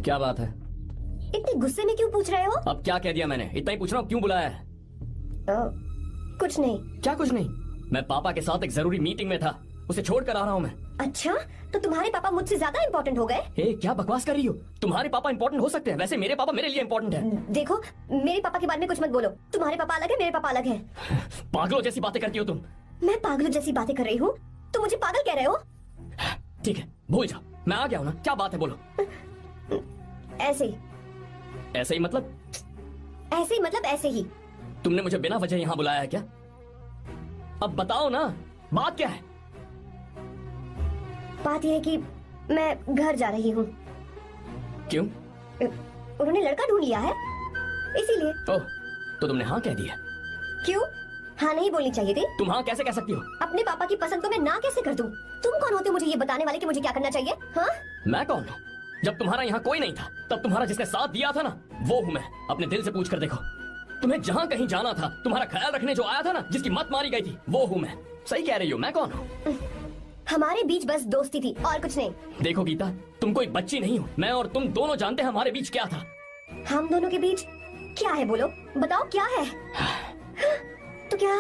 क्या बात है? इतने गुस्से में क्यों पूछ रहे हो? अब क्या कह दिया मैंने? इतना ही पूछ रहा हूँ, क्यों बुलाया है? कुछ नहीं। क्या कुछ नहीं? मैं पापा के साथ एक जरूरी मीटिंग में था, उसे छोड़कर आ रहा हूँ मैं। अच्छा, तो तुम्हारे पापा मुझसे ज्यादा इम्पोर्टेंट हो गए? क्या बकवास कर रही हो? तुम्हारे पापा इम्पोर्टेंट हो सकते हैं, वैसे मेरे पापा मेरे लिए इम्पोर्टेंट है। देखो मेरे पापा के बारे में कुछ मत बोलो। तुम्हारे पापा अलग है, मेरे पापा अलग है। पागलों जैसी बातें करती हो तुम। मैं पागलों जैसी बातें कर रही हूँ? तुम मुझे पागल कह रहे हो? ठीक है भूल जाओ, मैं आ गया हूँ ना। क्या बात है बोलो। ऐसे ही। ऐसे ही मतलब? ऐसे ही मतलब ऐसे ही। तुमने मुझे बिना वजह यहाँ बुलाया है क्या? अब बताओ ना, बात क्या है? बात यह है कि मैं घर जा रही हूँ। क्यों? उन्होंने लड़का ढूंढ लिया है, इसीलिए। ओह, तो तुमने हाँ कह दिया? क्यों? हाँ नहीं बोलनी चाहिए थी? तुम हाँ कैसे कह सकती हो? अपने पापा की पसंद को मैं ना कैसे कर दूं? तुम कौन होते हो मुझे ये बताने वाले कि मुझे क्या करना चाहिए? हाँ? मैं कौन हूँ? जब तुम्हारा यहाँ कोई नहीं था, तब तुम्हारा जिसने साथ दिया था ना, वो हूँ मैं। अपने दिल से पूछ कर देखो। तुम्हें जहाँ कहीं जाना था, तुम्हारा ख्याल रखने जो आया था ना, जिसकी मत मारी गई थी, वो हूँ मैं। सही कह रही हो, मैं कौन हूँ? हमारे बीच बस दोस्ती थी और कुछ नहीं। देखो गीता, तुम कोई बच्ची नहीं हो। मैं और तुम दोनों जानते हैं हमारे बीच क्या था। हम दोनों के बीच क्या है? बोलो, बताओ क्या है? तो क्या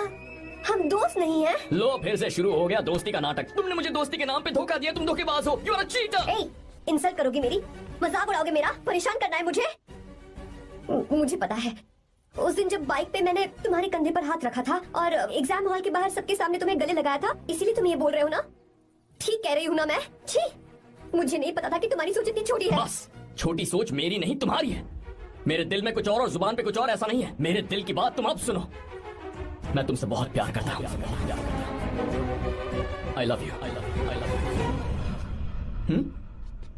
हम दोस्त नहीं हैं। लो फिर से शुरू हो गया दोस्ती का नाटक। तुमने मुझे दोस्ती के नाम पे धोखा दिया, तुम धोखेबाज हो, यू आर अ चीटर। ए, इंसल्ट करोगे मेरी, मजाक उड़ाओगे मेरा, परेशान करना है मुझे। मुझे पता है उस दिन जब बाइक पे मैंने तुम्हारे कंधे पर हाथ रखा था और एग्जाम हॉल के बाहर सबके सामने तुम्हें गले लगाया था, इसीलिए तुम ये बोल रहे हो ना? ठीक कह रही हूँ ना मैं? छी, मुझे नहीं पता था कि तुम्हारी सोच इतनी छोटी है। बस, छोटी सोच मेरी नहीं तुम्हारी है। मेरे दिल में कुछ और जुबान पे कुछ और, ऐसा नहीं है। मेरे दिल की बात तुम अब सुनो। मैं तुमसे बहुत प्यार करता हूँ। I love you, I love you, I love you.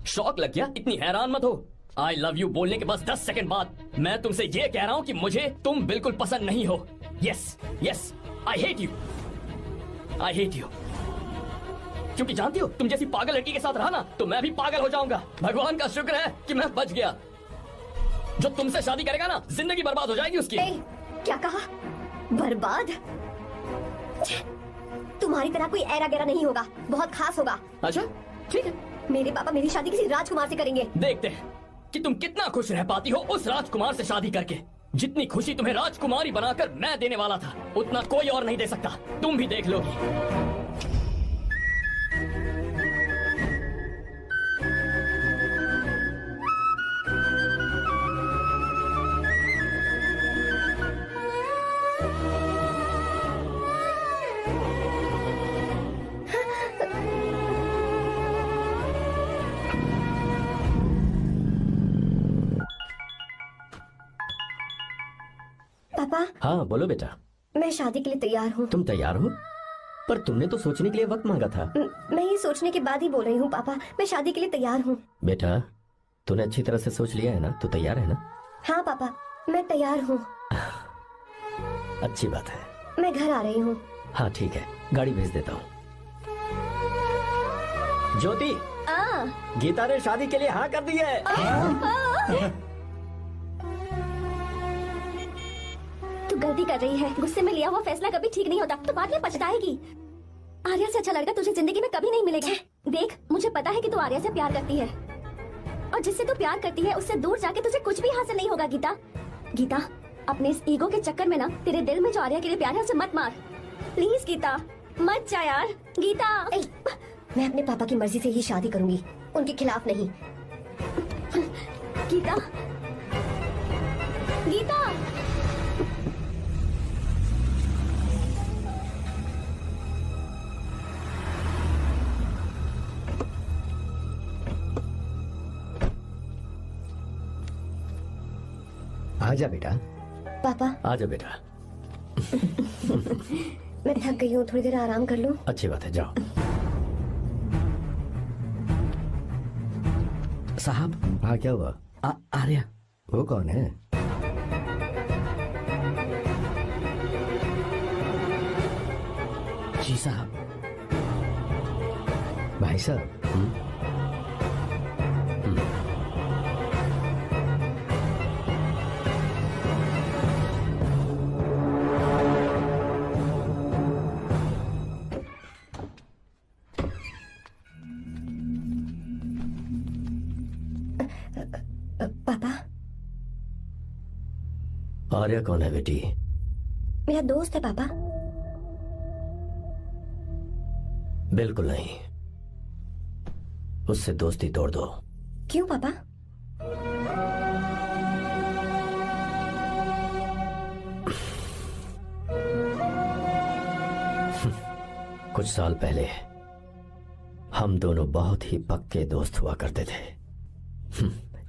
शौक लग गया? इतनी हैरान मत हो। आई लव यू बोलने के बस 10 सेकंड बाद मैं तुमसे ये कह रहा हूं कि मुझे तुम बिल्कुल पसंद नहीं हो। Yes yes, I hate you, I hate you. क्योंकि जानती हो, तुम जैसी पागल लड़की के साथ रहा ना तो मैं भी पागल हो जाऊंगा। भगवान का शुक्र है कि मैं बच गया। जो तुमसे शादी करेगा ना, जिंदगी बर्बाद हो जाएगी उसकी। क्या कहा? बर्बाद? तुम्हारी तरह कोई ऐरा गैरा नहीं होगा, बहुत खास होगा। अच्छा ठीक है। मेरे पापा मेरी शादी किसी राजकुमार से करेंगे। देखते हैं कि तुम कितना खुश रह पाती हो उस राजकुमार से शादी करके। जितनी खुशी तुम्हें राजकुमारी बनाकर मैं देने वाला था, उतना कोई और नहीं दे सकता। तुम भी देख लोगी। पापा। हाँ बोलो बेटा। मैं शादी के लिए तैयार हूँ। तुम तैयार हो? पर तुमने तो सोचने के लिए वक्त मांगा था। मैं ये सोचने के बाद ही बोल रही हूँ पापा, मैं शादी के लिए तैयार हूँ। बेटा तूने अच्छी तरह से सोच लिया है ना? तो तैयार है ना? हाँ पापा, मैं तैयार हूँ। अच्छी बात है। मैं घर आ रही हूँ। हाँ ठीक है, गाड़ी भेज देता हूँ। ज्योति, गीता ने शादी के लिए हाँ कर दी है। तू गलती कर रही है। गुस्से में लिया हुआ फैसला कभी ठीक नहीं होता, तो बाद में पछताएगी। आर्या से अच्छा लड़का तुझे जिंदगी में कभी नहीं मिलेगा। देख, मुझे पता है कि तू आर्या से प्यार करती है, और जिससे तू प्यार करती है उससे दूर जाके तुझे कुछ भी हासिल नहीं होगा। गीता, गीता, अपने इस ईगो के चक्कर में ना तेरे दिल में जो आर्या के लिए प्यार है उसे मत मार। प्लीज गीता, मत जा यार। गीता, मैं अपने पापा की मर्जी से ही शादी करूंगी, उनके खिलाफ नहीं। गीता, गीता। आजा बेटा। पापा। आजा बेटा। मैं थक गई हूँ, थोड़ी देर आराम कर लूँ। अच्छी बात है, जाओ। साहब। हाँ क्या हुआ? आर्या। वो कौन है? जी साहब। भाई साहब। पापा। आर्या कौन है बेटी? मेरा दोस्त है पापा। बिल्कुल नहीं, उससे दोस्ती तोड़ दो। क्यों पापा? कुछ साल पहले हम दोनों बहुत ही पक्के दोस्त हुआ करते थे।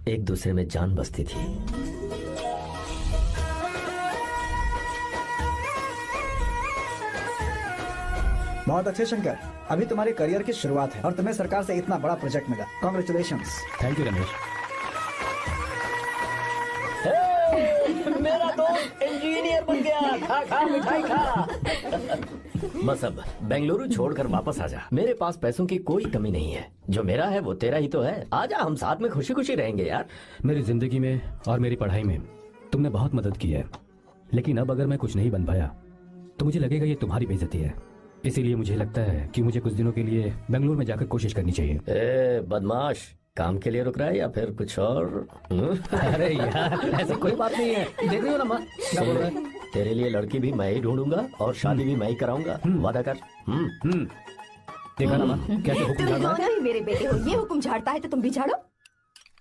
एक दूसरे में जान बसती थी। बहुत अच्छे शंकर, अभी तुम्हारे करियर की शुरुआत है और तुम्हें सरकार से इतना बड़ा प्रोजेक्ट मिला। कॉन्ग्रेचुलेशंस। Thank you Ramesh. मेरा दोस्त इंजीनियर बन गया। खा खा मिठाई खा। बस अब बेंगलुरु छोड़कर वापस आ जा। मेरे पास पैसों की कोई कमी नहीं है। जो मेरा है वो तेरा ही तो है। आजा, हम साथ में खुशी खुशी रहेंगे यार। मेरी जिंदगी में और मेरी पढ़ाई में तुमने बहुत मदद की है, लेकिन अब अगर मैं कुछ नहीं बन पाया तो मुझे लगेगा ये तुम्हारी बेइज्जती है। इसीलिए मुझे लगता है कि मुझे कुछ दिनों के लिए बेंगलुरु में जाकर कोशिश करनी चाहिए। ए बदमाश, काम के लिए रुक रहा है या फिर कुछ और? अरे यार, ऐसी कोई बात नहीं है। देख रही हो ना माँ, क्या बोल रहा है? तेरे लिए लड़की भी मैं ही ढूंढूंगा और शादी भी मैं ही कराऊंगा, वादा कर। देखा ना माँ, कैसे हुक्म तुम झाड़ रहा है? दोनों ही मेरे बेटे हो, ये हुक्म झाड़ता है तो तुम भी झाड़ो।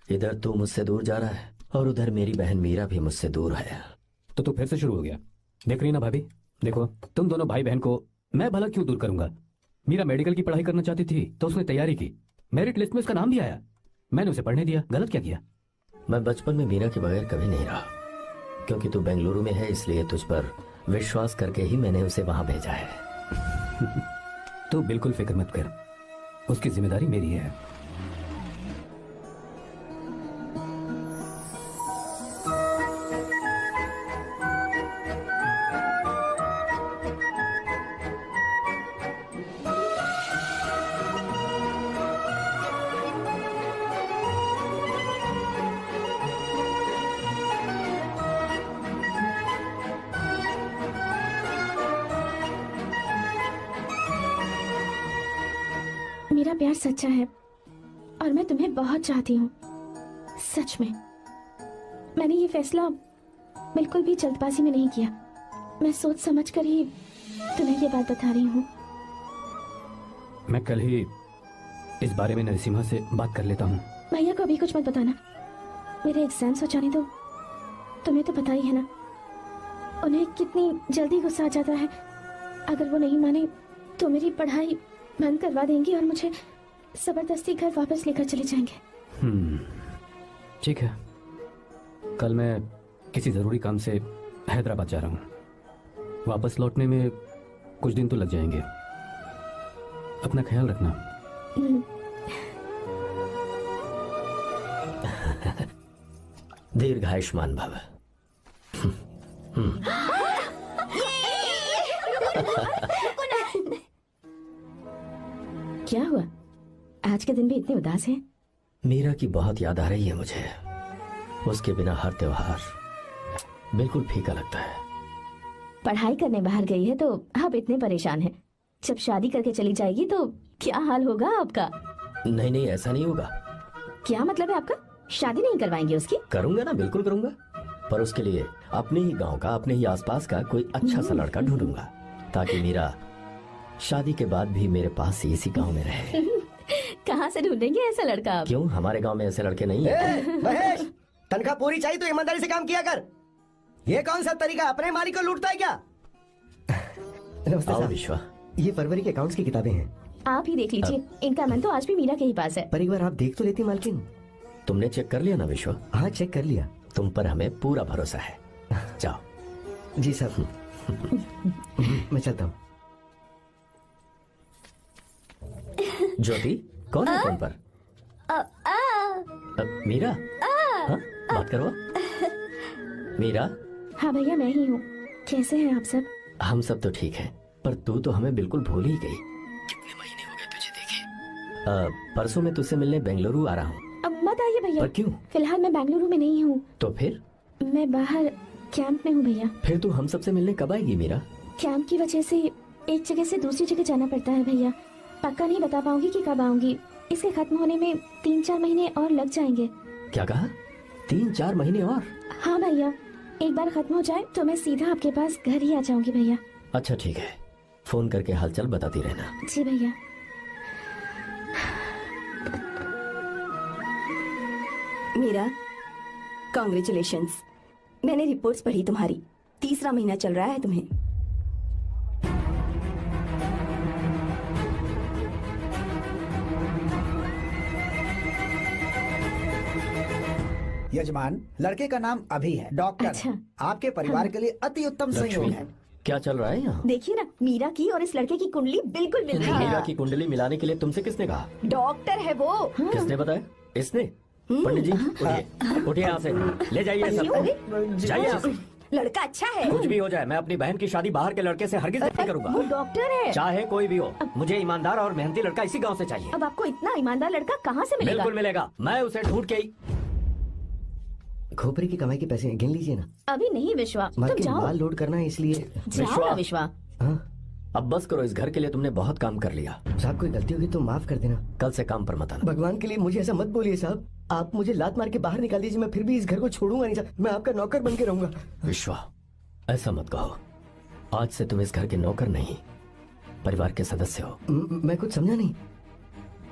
इधर तू मुझसे दूर जा रहा है और उधर मेरी बहन मीरा भी मुझसे दूर है। तो तू फिर से शुरू हो गया। देख रही ना भाभी, देखो तुम दोनों भाई बहन को मैं भला क्यों दूर करूंगा। मीरा मेडिकल की पढ़ाई करना चाहती थी तो उसने तैयारी की, मेरिट लिस्ट में उसका नाम भी आया, मैंने उसे पढ़ने दिया। गलत क्या किया? मैं बचपन में मीरा के बगैर कभी नहीं रहा, क्योंकि तू बेंगलुरु में है इसलिए तुझ पर विश्वास करके ही मैंने उसे वहां भेजा है। तू बिल्कुल फिक्र मत कर, उसकी जिम्मेदारी मेरी है। मेरा प्यार सच्चा है और मैं तुम्हें बहुत चाहती हूँ, सच में। मैंने ये फैसला बिल्कुल भी जल्दबाजी में नहीं किया, मैं सोच समझ कर ही तुम्हें ये बात बता रही हूँ। मैं कल ही इस बारे में नरसिम्हा से बात कर लेता हूँ। भैया को अभी कुछ मत बताना, मेरे एग्जाम्स हो जाने दो। तुम्हें तो पता ही है ना उन्हें कितनी जल्दी गुस्सा आ जाता है। अगर वो नहीं माने तो मेरी पढ़ाई बंद करवा देंगी और मुझे जबरदस्ती घर वापस लेकर चले जाएंगे। ठीक है, कल मैं किसी जरूरी काम से हैदराबाद जा रहा हूँ, वापस लौटने में कुछ दिन तो लग जाएंगे। अपना ख्याल रखना। दीर्घायुष्मान भव। क्या हुआ, आज के दिन भी इतने उदास हैं? मीरा की बहुत याद आ रही है मुझे। उसके बिना हर त्योहार बिल्कुल फीका लगता है। पढ़ाई करने बाहर गई है तो आप इतने परेशान हैं, जब शादी करके चली जाएगी तो क्या हाल होगा आपका? नहीं नहीं, ऐसा नहीं होगा। क्या मतलब है आपका? शादी नहीं करवाएंगे उसकी? करूंगा ना, बिल्कुल करूंगा, पर उसके लिए अपने ही गांव का, अपने ही आसपास का कोई अच्छा सा लड़का ढूंढूंगा ताकि मीरा शादी के बाद भी मेरे पास ही इसी गांव में रहे। कहाँ से ढूंढेंगे ऐसा लड़का आप? क्यों, हमारे गांव में ऐसे लड़के नहीं हैं? महेश, तनख्वाह पूरी चाहिए तो ईमानदारी से काम किया कर। ये कौन सा तरीका, अपने मालिक को लूटता है क्या? नमस्ते साहब। विश्वा, ये फरवरी के अकाउंट्स की किताबें हैं, आप ही देख लीजिए। इनका मन तो आज भी मीरा के ही पास है। पर एक बार आप देख तो लेती मालकिन। तुमने चेक कर लिया ना विश्वा? हाँ, चेक कर लिया। तुम पर हमें पूरा भरोसा है। जाओ। जी साहब। मैं चलता हूँ। ज्योति, कौन है फोन पर? मीरा? हाँ, बात करो। मीरा? हाँ भैया, मैं ही हूँ। कैसे हैं आप सब? हम सब तो ठीक हैं, पर तू तो हमें बिल्कुल भूल ही गई। कितने महीने हो गए तुझे देखे। परसों मैं तुझसे मिलने बेंगलुरु आ रहा हूँ। अब मत आइए भैया। पर क्यों? फिलहाल मैं बेंगलुरु में नहीं हूँ। तो फिर? मैं बाहर कैंप में हूँ भैया। फिर तू हम सबसे मिलने कब आएगी मीरा? कैंप की वजह से एक जगह से दूसरी जगह जाना पड़ता है भैया। पक्का नहीं बता पाऊंगी कि कब आऊंगी। इसके खत्म होने में 3-4 महीने और लग जाएंगे। क्या कहा? 3-4 महीने और? हाँ भैया, एक बार खत्म हो जाए तो मैं सीधा आपके पास घर ही आ जाऊंगी भैया। अच्छा ठीक है, फोन करके हालचाल बताती रहना। जी भैया। मीरा, कॉन्ग्रेचुलेशंस। मैंने रिपोर्ट्स पढ़ी तुम्हारी, 3रा महीना चल रहा है तुम्हें। यजमान, लड़के का नाम अभी है, डॉक्टर। अच्छा। आपके परिवार के लिए अति उत्तम संयोग है। क्या चल रहा है यहाँ? देखिए ना, मीरा की और इस लड़के की कुंडली बिल्कुल मिल रही है। मीरा की कुंडली मिलाने के लिए तुमसे किसने कहा? डॉक्टर है वो। किसने बताया? इसने? पंडित जी उठिए, उठिए यहाँ से, ले जाइए सब, जाइए यहाँ से। लड़का अच्छा है। कुछ भी हो जाए, मैं अपनी बहन की शादी बाहर के लड़के से हरगिज नहीं करूंगा। वो डॉक्टर है। चाहे कोई भी हो, मुझे ईमानदार और मेहनती लड़का इसी गांव से चाहिए। अब आपको इतना ईमानदार लड़का कहाँ से मिलेगा? बिल्कुल मिलेगा, मैं उसे ढूंढ के ही। खोपड़ी की कमाई के पैसे गिन लीजिए ना। अभी नहीं विश्वा, तुम मालकिन, जाओ। माल लोड करना है इसलिए। जाओ ना विश्वा। हाँ? अब बस करो, इस घर के लिए तुमने बहुत काम कर लिया। साहब, कोई गलती होगी तो माफ कर देना। कल से काम पर मत आना। भगवान के लिए मुझे ऐसा मत बोलिए साहब। आप मुझे लात मार के बाहर निकाल दीजिए, मैं फिर भी इस घर को छोड़ूंगा नहीं साहब। मैं आपका नौकर बन के रहूंगा। विश्वा, ऐसा मत कहो। आज से तुम इस घर के नौकर नहीं, परिवार के सदस्य हो। मैं कुछ समझा नहीं।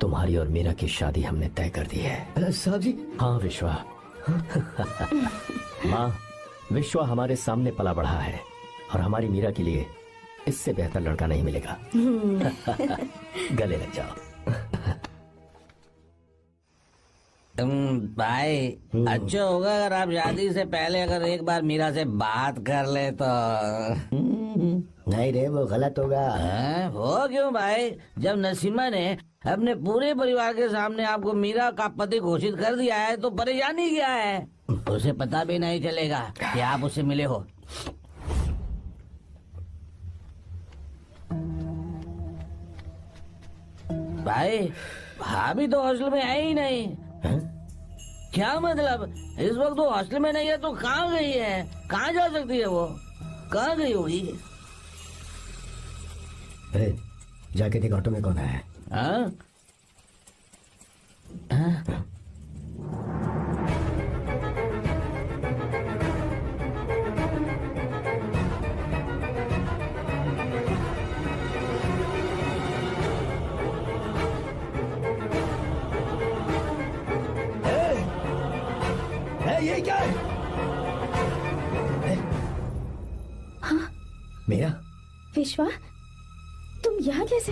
तुम्हारी और मीरा की शादी हमने तय कर दी है। साहब जी। हाँ विश्वा। माँ, विश्वा हमारे सामने पला बढ़ा है और हमारी मीरा के लिए इससे बेहतर लड़का नहीं मिलेगा। गले लग जाओ। भाई अच्छा होगा अगर आप शादी से पहले अगर एक बार मीरा से बात कर ले तो। नहीं रे, वो गलत होगा। वो क्यों भाई? जब नसीमा ने अपने पूरे परिवार के सामने आपको मीरा का पति घोषित कर दिया है तो परेशानी क्या है? उसे पता भी नहीं चलेगा कि आप उससे मिले हो। भाई भाभी तो हॉस्टल में है ही नहीं। क्या मतलब? इस वक्त वो हॉस्टल में नहीं है तो कहाँ गई है? कहाँ जा सकती है वो? कहाँ गई होगी? जाके देख ऑटो में कौन है। हाँ? हाँ? ये क्या है? हाँ? मेरा विश्वा, तुम यहाँ कैसे?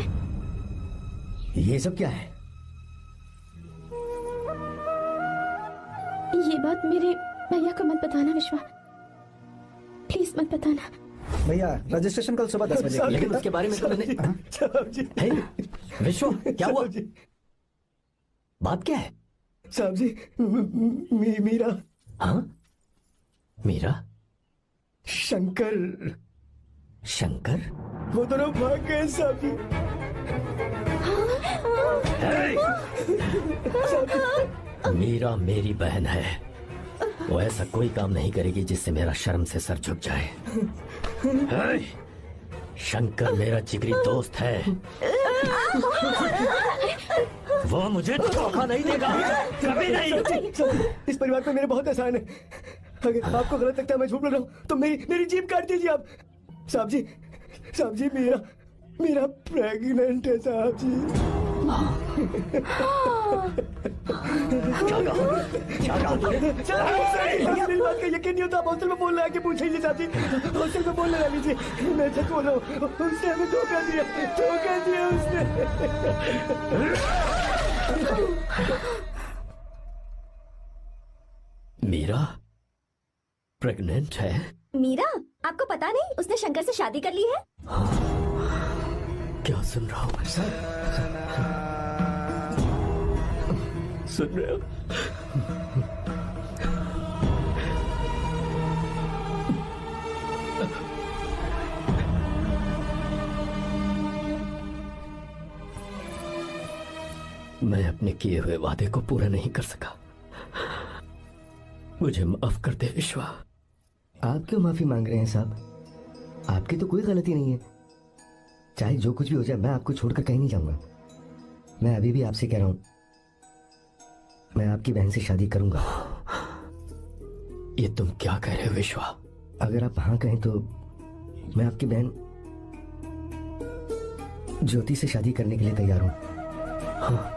ये सब क्या है? ये बात मेरे भैया को मत बताना विश्वा, प्लीज मत बताना। भैया रजिस्ट्रेशन कल सुबह 10 बजे। लेकिन उसके बारे में तो मैंने। विश्वा क्या हुआ? बात क्या है? साहब जी, मीरा। हाँ? मीरा? शंकर। शंकर? वो दोनों भाग गए साहब जी। मीरा मेरी बहन है, वो ऐसा कोई काम नहीं करेगी जिससे मेरा शर्म से सर झुक जाए। शंकर मेरा जिगरी दोस्त है, वो मुझे धोखा नहीं देगा, कभी नहीं। इस परिवार पे मेरे बहुत एहसान है। अगर आपको गलत लगता है मैं झूठ बोल रहा हूँ तो मेरी जीभ काट दीजिए आप। साहब जी मेरा प्रेग्नेंट है साहब जी। क्या कहा तूने? मेरी बात का यकीन नहीं होता। आप हॉस्टल में बोल रहे हैं कि पूछ लीजिए साहब जी, हॉस्टल में बोल लगा लीजिए। मैं सच बोल रहा हूँ, उसने हमें धोखा दिया उसने। मीरा प्रेग्नेंट है? मीरा, आपको पता नहीं उसने शंकर से शादी कर ली है? क्या सुन रहा हूँ? सुन रहे हो? मैं अपने किए हुए वादे को पूरा नहीं कर सका, मुझे माफ कर दे विश्वा। आप क्यों माफी मांग रहे हैं साहब? आपकी तो कोई गलती नहीं है। चाहे जो कुछ भी हो जाए मैं आपको छोड़कर कहीं नहीं जाऊंगा। मैं अभी भी आपसे कह रहा हूं, मैं आपकी बहन से शादी करूंगा। ये तुम क्या कह रहे हो विश्वा? अगर आप हाँ कहें तो मैं आपकी बहन ज्योति से शादी करने के लिए तैयार हूं। हाँ।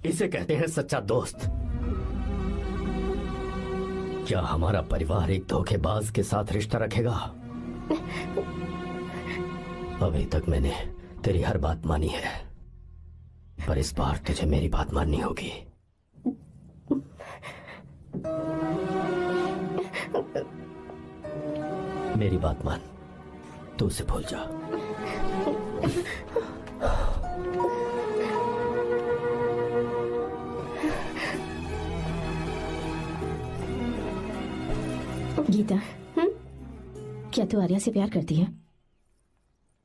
इसे कहते हैं सच्चा दोस्त। क्या हमारा परिवार एक धोखेबाज के साथ रिश्ता रखेगा? अभी तक मैंने तेरी हर बात मानी है, पर इस बार तुझे मेरी बात माननी होगी। मेरी बात मान, तू उसे भूल जा। गीता, क्या तू आर्या से प्यार करती है?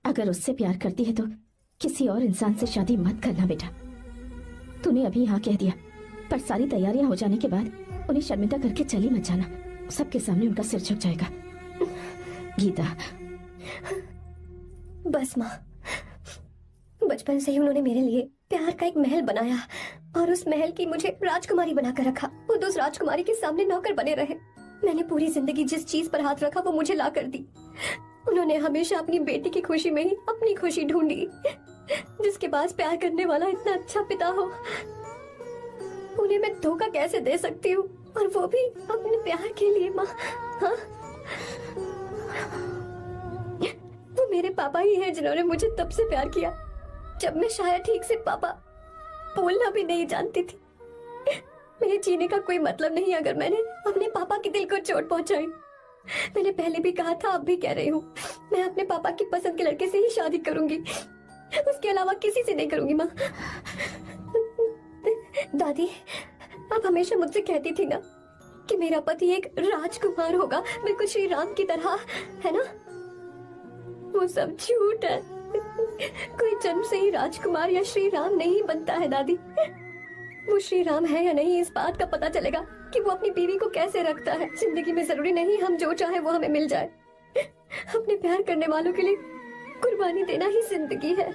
अगर उससे प्यार करती है तो किसी और इंसान से शादी मत करना बेटा। तूने अभी हाँ कह दिया, पर सारी तैयारियां हो जाने के बाद उन्हें शर्मिंदा करके चली मत जाना। सबके सामने उनका सिर झुक जाएगा। गीता, बस माँ, बचपन से ही उन्होंने मेरे लिए प्यार का एक महल बनाया और उस महल की मुझे राजकुमारी बनाकर रखा। वो उस राजकुमारी के सामने नौकर बने रहे। मैंने पूरी जिंदगी जिस चीज पर हाथ रखा वो मुझे ला कर दी। उन्होंने हमेशा अपनी बेटी की खुशी में ही अपनी खुशी ढूंढी। जिसके पास प्यार करने वाला इतना अच्छा पिता हो, उन्हें मैं धोखा कैसे दे सकती हूँ, और वो भी अपने प्यार के लिए। माँ, हाँ? वो मेरे पापा ही हैं जिन्होंने मुझे तब से प्यार किया जब मैं शायद ठीक से पापा बोलना भी नहीं जानती थी। मेरे जीने का कोई मतलब नहीं अगर मैंने अपने पापा के दिल को चोट पहुंचाई। मैंने पहले भी कहा था, अब भी कह रही हूँ, मैं अपने पापा की पसंद के लड़के से ही शादी करूंगी, उसके अलावा किसी से नहीं करूंगी। माँ, दादी आप हमेशा मुझसे कहती थी ना कि मेरा पति एक राजकुमार होगा, बिल्कुल श्री राम की तरह, है ना? वो सब झूठ है। कोई जन्म से ही राजकुमार या श्री राम नहीं बनता है दादी। वो श्री राम है या नहीं, इस बात का पता चलेगा कि वो अपनी बीवी को कैसे रखता है। जिंदगी में जरूरी नहीं हम जो चाहे वो हमें मिल जाए। अपने प्यार करने वालों के लिए कुर्बानी देना ही जिंदगी है।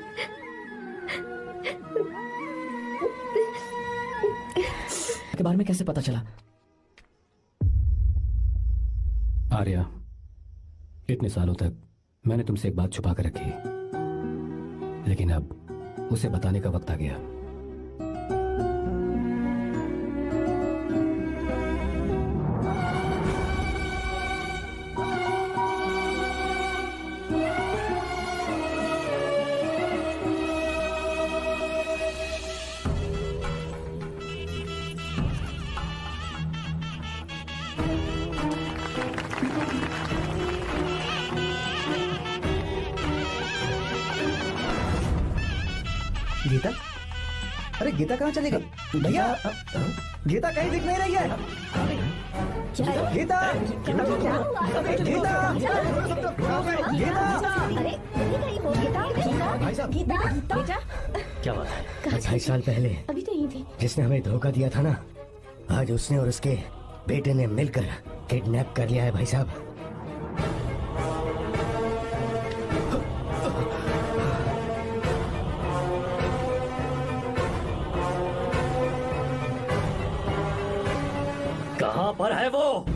के बारे में कैसे पता चला? आर्या, इतने सालों तक मैंने तुमसे एक बात छुपा कर रखी, लेकिन अब उसे बताने का वक्त आ गया। गीता, अरे गीता कहाँ चली गई? भैया, गीता कहीं दिख नहीं रही है। गीता, गीता, गीता, भाई साहब, क्या बात है? 28 साल पहले अभी तो यही थी। जिसने हमें धोखा दिया था ना, आज उसने और उसके बेटे ने मिलकर किडनैप कर लिया है भाई साहब। कहां पर है वो?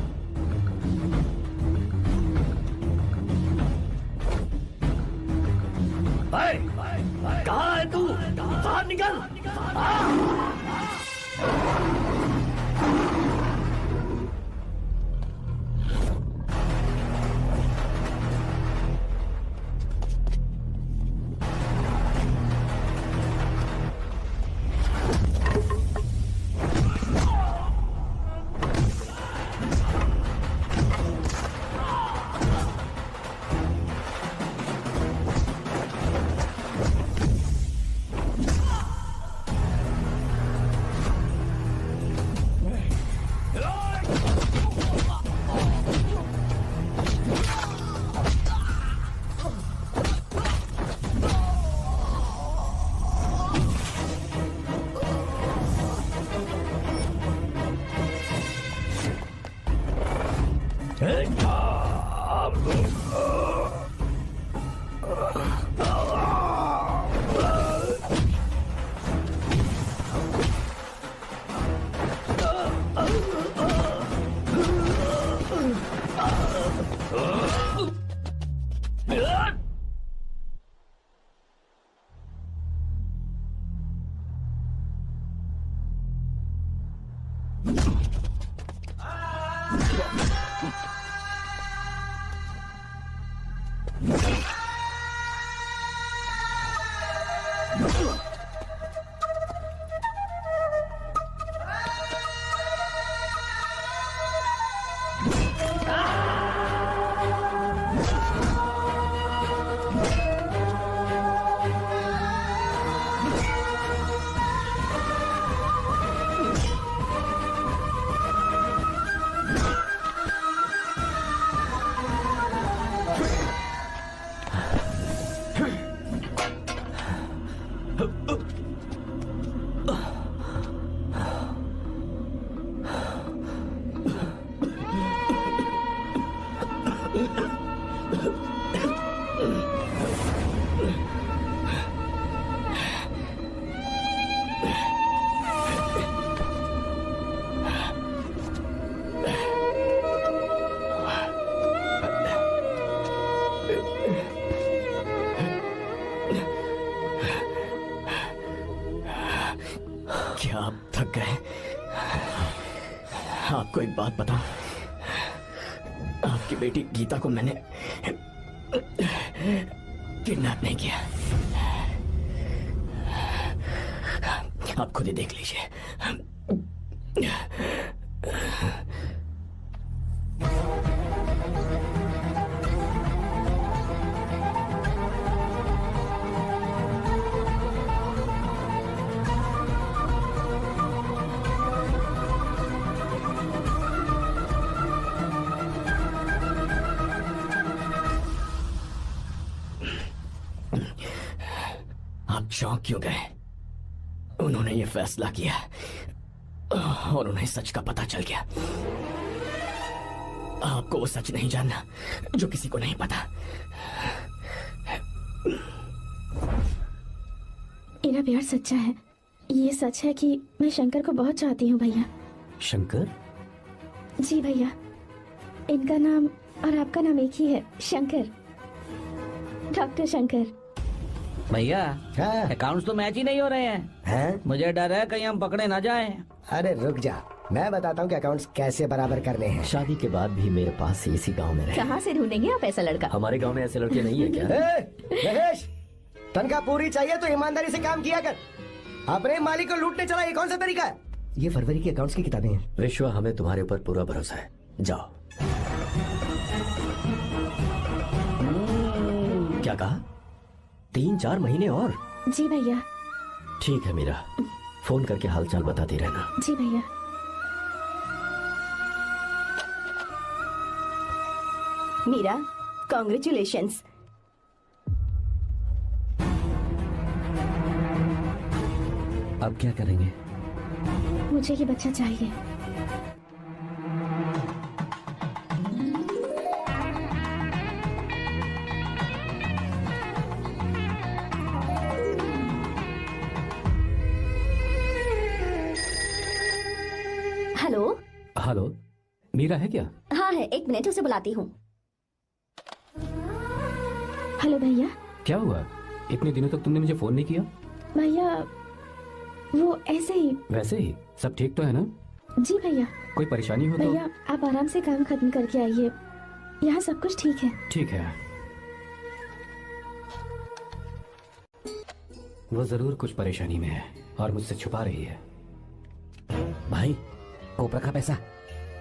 कहां है तू? बाहर निकल! क्या आप थक गए? आपको एक बात बताऊं, आपकी बेटी गीता को मैंने किडनैप नहीं किया। आप खुद ही देख लीजिए। आप चौंक क्यों गए? उन्होंने ये फैसला किया और उन्हें सच का पता चल गया। आपको वो सच नहीं जानना जो किसी को नहीं पता। मेरा प्यार सच्चा है। ये सच है कि मैं शंकर को बहुत चाहती हूँ भैया। शंकर? जी भैया, इनका नाम और आपका नाम एक ही है, शंकर, डॉक्टर शंकर। भैया अकाउंट्स तो मैच ही नहीं हो रहे हैं। मुझे डर है कहीं हम पकड़े ना जाएं। अरे रुक जा, मैं बताता हूँ कि अकाउंट्स कैसे बराबर करने हैं। शादी के बाद भी मेरे पास इसी गांव में रहे। कहाँ से ढूंढेंगे आप ऐसा लड़का? हमारे गांव में ऐसे लड़के नहीं है क्या? महेश, तनख्वाह पूरी चाहिए तो ईमानदारी से काम किया कर। अपने मालिक को लूटने चला, ये कौन सा तरीका है? ये फरवरी की अकाउंट्स की किताबें हैं। विश्वा, हमें तुम्हारे ऊपर पूरा भरोसा है। जाओ। क्या कहा? 3-4 महीने और? जी भैया। ठीक है मीरा, फोन करके हालचाल बताती रहना। जी भैया। मीरा, कॉन्ग्रेचुलेशंस। अब क्या करेंगे? मुझे ये बच्चा चाहिए। हेलो। हेलो, मीरा है क्या? हाँ है, 1 मिनट उसे बुलाती हूँ। हेलो भैया। क्या हुआ? इतने दिनों तक तुमने मुझे फोन नहीं किया? भैया वो ऐसे ही। वैसे ही सब ठीक तो है ना? जी भैया। कोई परेशानी हो तो? भैया आप आराम से काम खत्म करके आइए, यहाँ सब कुछ ठीक है। ठीक है। वो जरूर कुछ परेशानी में है और मुझसे छुपा रही है। भाई, कोपरा का पैसा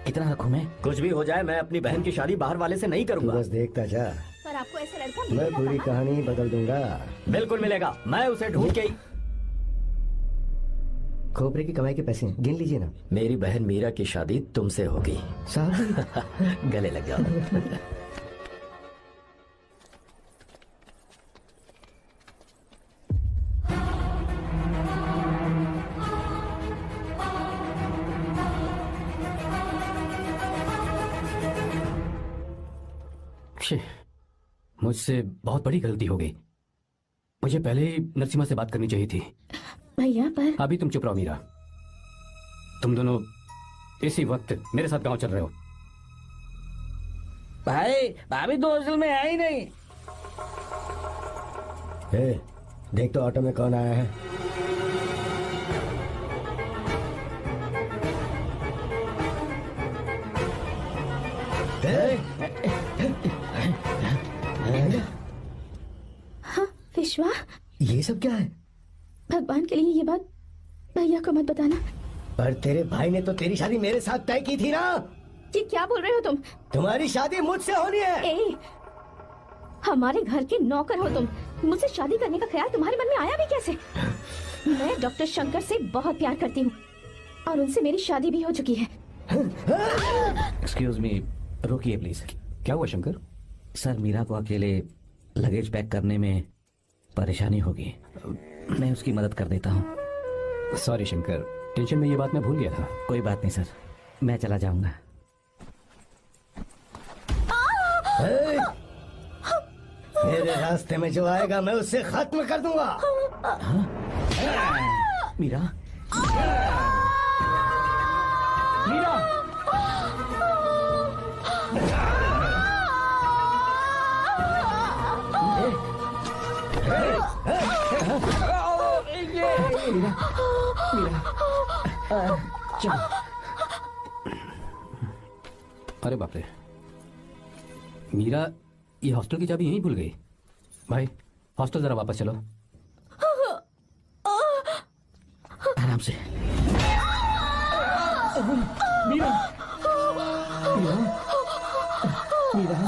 कितना रखूं मैं? कुछ भी हो जाए, मैं अपनी बहन की शादी बाहर वाले से नहीं करूंगा। बस देखता जा, पर आपको ऐसा लड़का मैं मिलेगा पूरी कहाँ? कहानी बदल दूंगा। बिल्कुल मिलेगा, मैं उसे ढूंढ के ही। खोपरे की कमाई के पैसे गिन लीजिए ना। मेरी बहन मीरा की शादी तुमसे होगी। साहब गले लग जाओ। मुझसे बहुत बड़ी गलती हो गई। मुझे पहले ही नरसिम्हा से बात करनी चाहिए थी। भैया पर अभी तुम चुप रहो मीरा। तुम दोनों इसी वक्त मेरे साथ गांव चल रहे हो। भाई, भाभी तो हॉस्टल में है ही नहीं। देख तो ऑटो में कौन आया है। हाँ विश्वा, ये सब क्या है? भगवान के लिए ये बात भैया को मत बताना। पर तेरे भाई ने तो तेरी शादी मेरे साथ तय की थी ना। ये क्या बोल रहे हो तुम? तुम्हारी शादी मुझसे होनी है। हमारे घर के नौकर हो तुम, मुझसे शादी करने का ख्याल तुम्हारे मन में आया भी कैसे? मैं डॉक्टर शंकर से बहुत प्यार करती हूँ और उनसे मेरी शादी भी हो चुकी है। एक्सक्यूज मी, रोकिए प्लीज। क्या हुआ शंकर? सर, मीरा को अकेले लगेज पैक करने में परेशानी होगी, मैं उसकी मदद कर देता हूँ। सॉरी शंकर, टेंशन में ये बात मैं भूल गया था। कोई बात नहीं सर, मैं चला जाऊंगा। मेरे रास्ते में जो आएगा मैं उससे खत्म कर दूंगा। मीरा, मीरा, चलो। अरे बाप रे, मीरा ये हॉस्टल की चाबी यहीं भूल गई। भाई हॉस्टल जरा वापस चलो। आराम से। मीरा, मीरा, मीरा।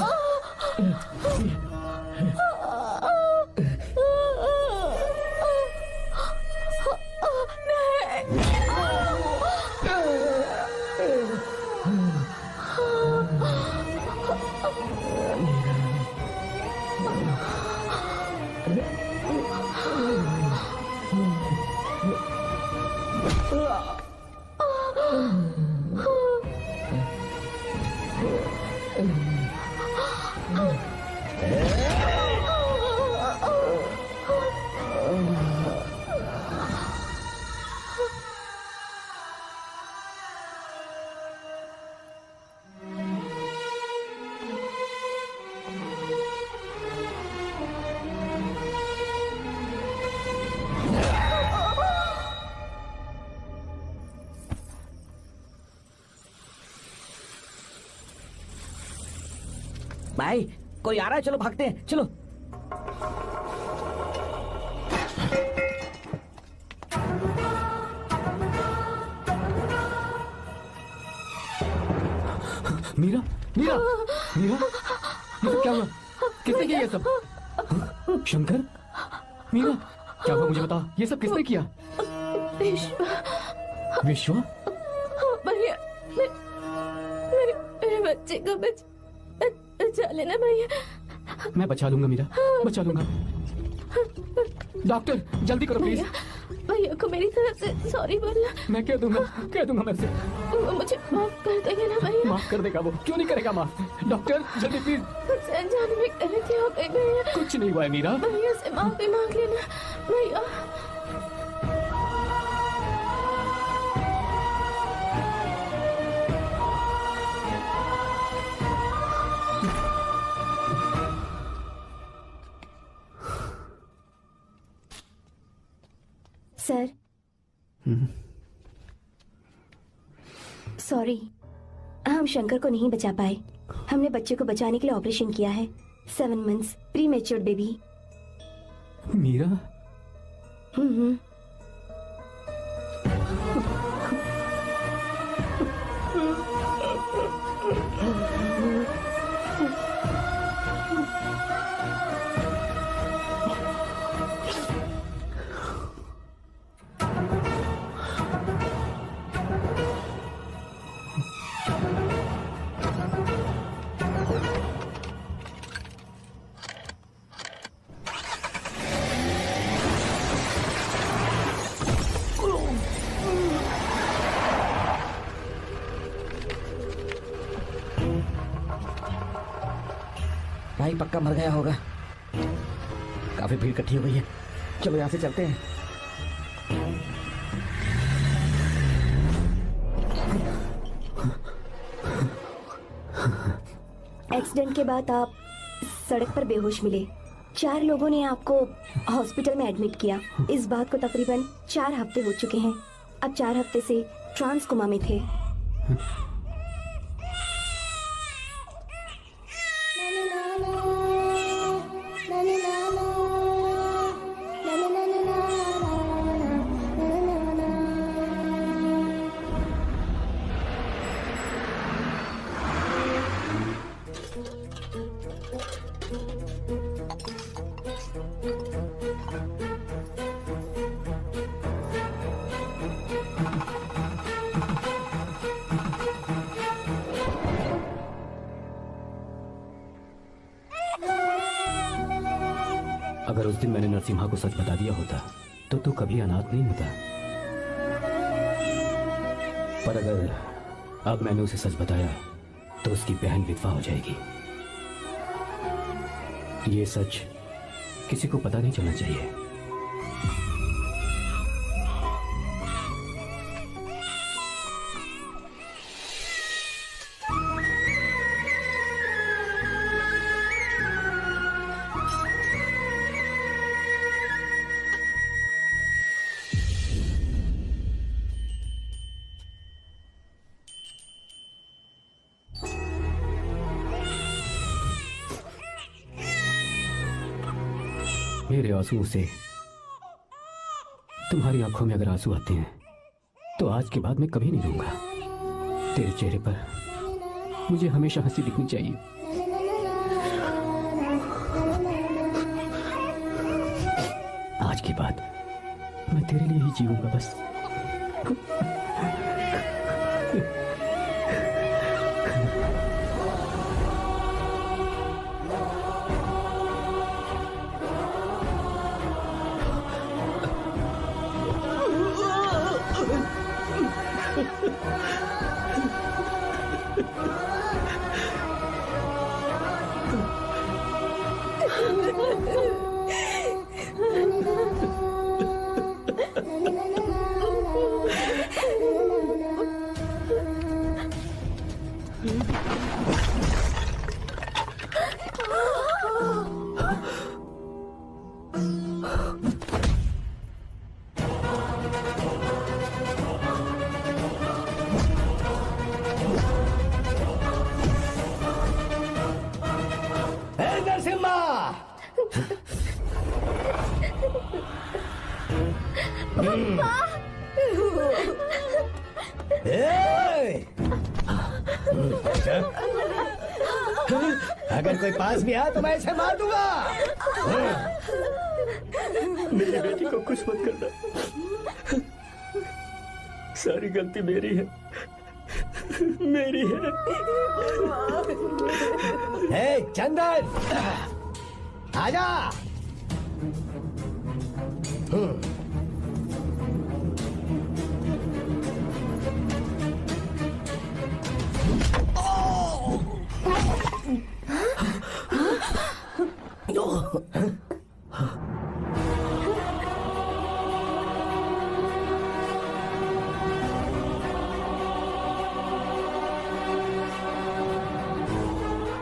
भाई कोई आ रहा है, चलो भागते हैं, चलो। मीरा, मीरा, मीरा, ये सब क्या हुआ? किसने किया ये सब? शंकर, मीरा, क्या हुआ मुझे बता, ये सब किसने किया? विश्वा? भैया, मेरे बच्चे को बचा लेना भैया। मैं बचा लूंगा मीरा, बचा लूंगा। डॉक्टर जल्दी करो प्लीज। भैया को मेरी तरफ से सॉरी बोलना। मैं कह दूंगा मैं से। मुझे माफ कर देंगे ना भैया? माफ कर देगा वो, क्यों नहीं करेगा माफ? डॉक्टर जल्दी प्लीज। मुझसे अनजाने में गलती हो गई भैया। कुछ नहीं हुआ है मीरा। भैया से माफी मांग लेना भैया। सर, सॉरी, हम शंकर को नहीं बचा पाए। हमने बच्चे को बचाने के लिए ऑपरेशन किया है। 7 months prematured baby. Meera? भाई पक्का मर गया होगा। काफी भीड़ इकट्ठी हो गई है, चलो यहाँ से चलते हैं। एक्सीडेंट के बाद आप सड़क पर बेहोश मिले। 4 लोगों ने आपको हॉस्पिटल में एडमिट किया। इस बात को तकरीबन 4 हफ्ते हो चुके हैं। अब 4 हफ्ते से ट्रांस कोमा में थे। अगर उस दिन मैंने नरसिम्हा को सच बता दिया होता तो तू कभी अनाथ नहीं होता। पर अगर अब मैंने उसे सच बताया तो उसकी बहन विधवा हो जाएगी। ये सच किसी को पता नहीं चलना चाहिए। मेरे आंसुओं से तुम्हारी आंखों में अगर आंसू आते हैं तो आज के बाद मैं कभी नहीं रोऊंगा। तेरे चेहरे पर मुझे हमेशा हंसी दिखनी चाहिए। आज के बाद मैं तेरे लिए ही जीऊंगा बस। अगर कोई पास भी आया तो मैं इसे मार दूंगा। मेरी बेटी को कुछ मत करना, सारी गलती मेरी है, मेरी है। हे चंदन, आजा।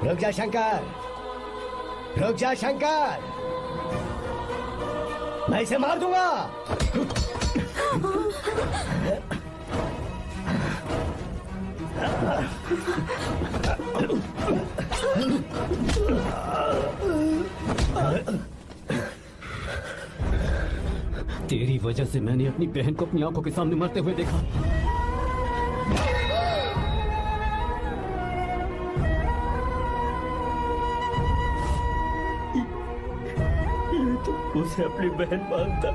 रुक जा शंकर, रुक जा शंकर, मैं इसे मार दूंगा। तेरी वजह से मैंने अपनी बहन को अपनी आंखों के सामने मरते हुए देखा। उसे अपनी बहन मानता।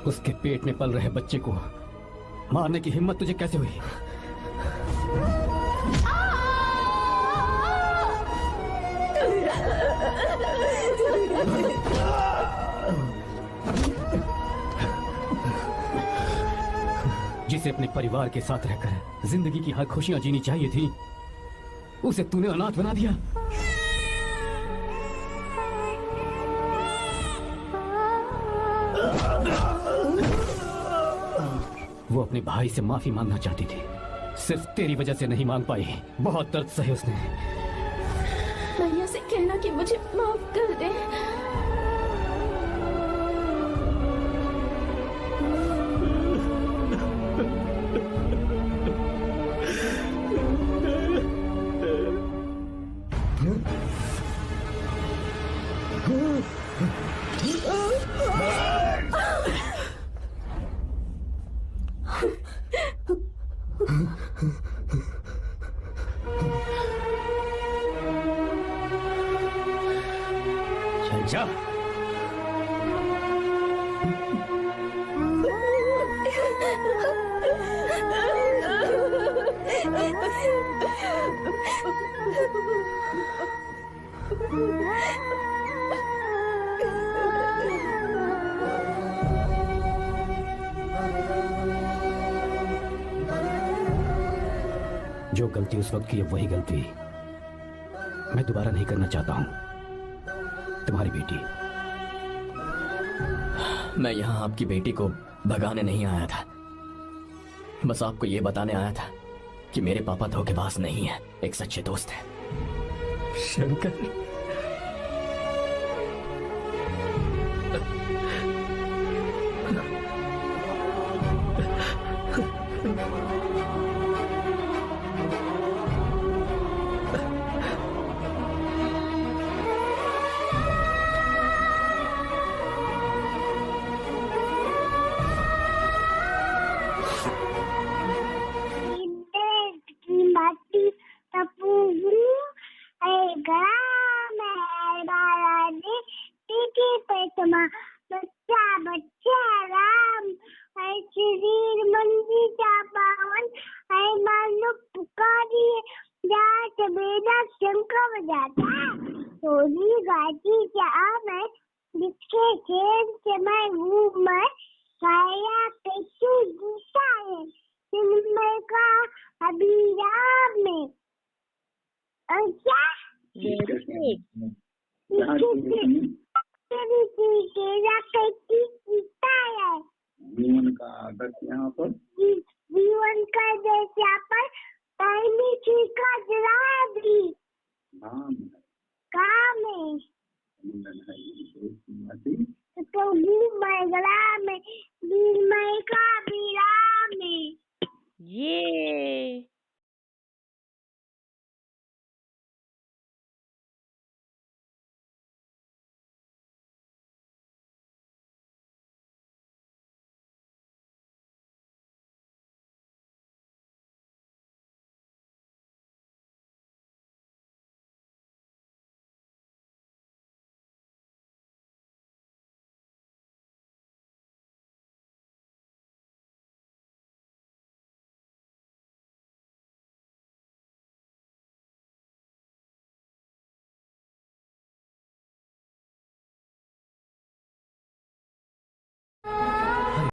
उसके पेट में पल रहे बच्चे को मारने की हिम्मत तुझे कैसे हुई? जिसे अपने परिवार के साथ रहकर जिंदगी की हर खुशियां जीनी चाहिए थी, उसे तूने अनाथ बना दिया। वो अपने भाई से माफी मांगना चाहती थी, सिर्फ तेरी वजह से नहीं मांग पाई। बहुत दर्द सहे उसने। भैया से कहना कि मुझे माफ कर दे। जा। जो गलती उस वक्त की है वही गलती मैं दोबारा नहीं करना चाहता हूं। तुम्हारी बेटी। मैं यहाँ आपकी बेटी को भगाने नहीं आया था, बस आपको ये बताने आया था कि मेरे पापा धोखेबाज नहीं है, एक सच्चे दोस्त है। शंकर, कराम है बाला दे टीटी पे तुम्हारा बच्चा बच्चा राम है शरीर मंजी का पावन है मानो पुकारिए जात बेदा शंकर बजाता सोनी गाती क्या मैं जिसके खेल से मैं हूँ मैं साया पेशू गीता है सिनेमा का अभिराम में और क्या जीवन का आदर्श यहाँ पर जीवन का जैसे पर पहली चीज का जरा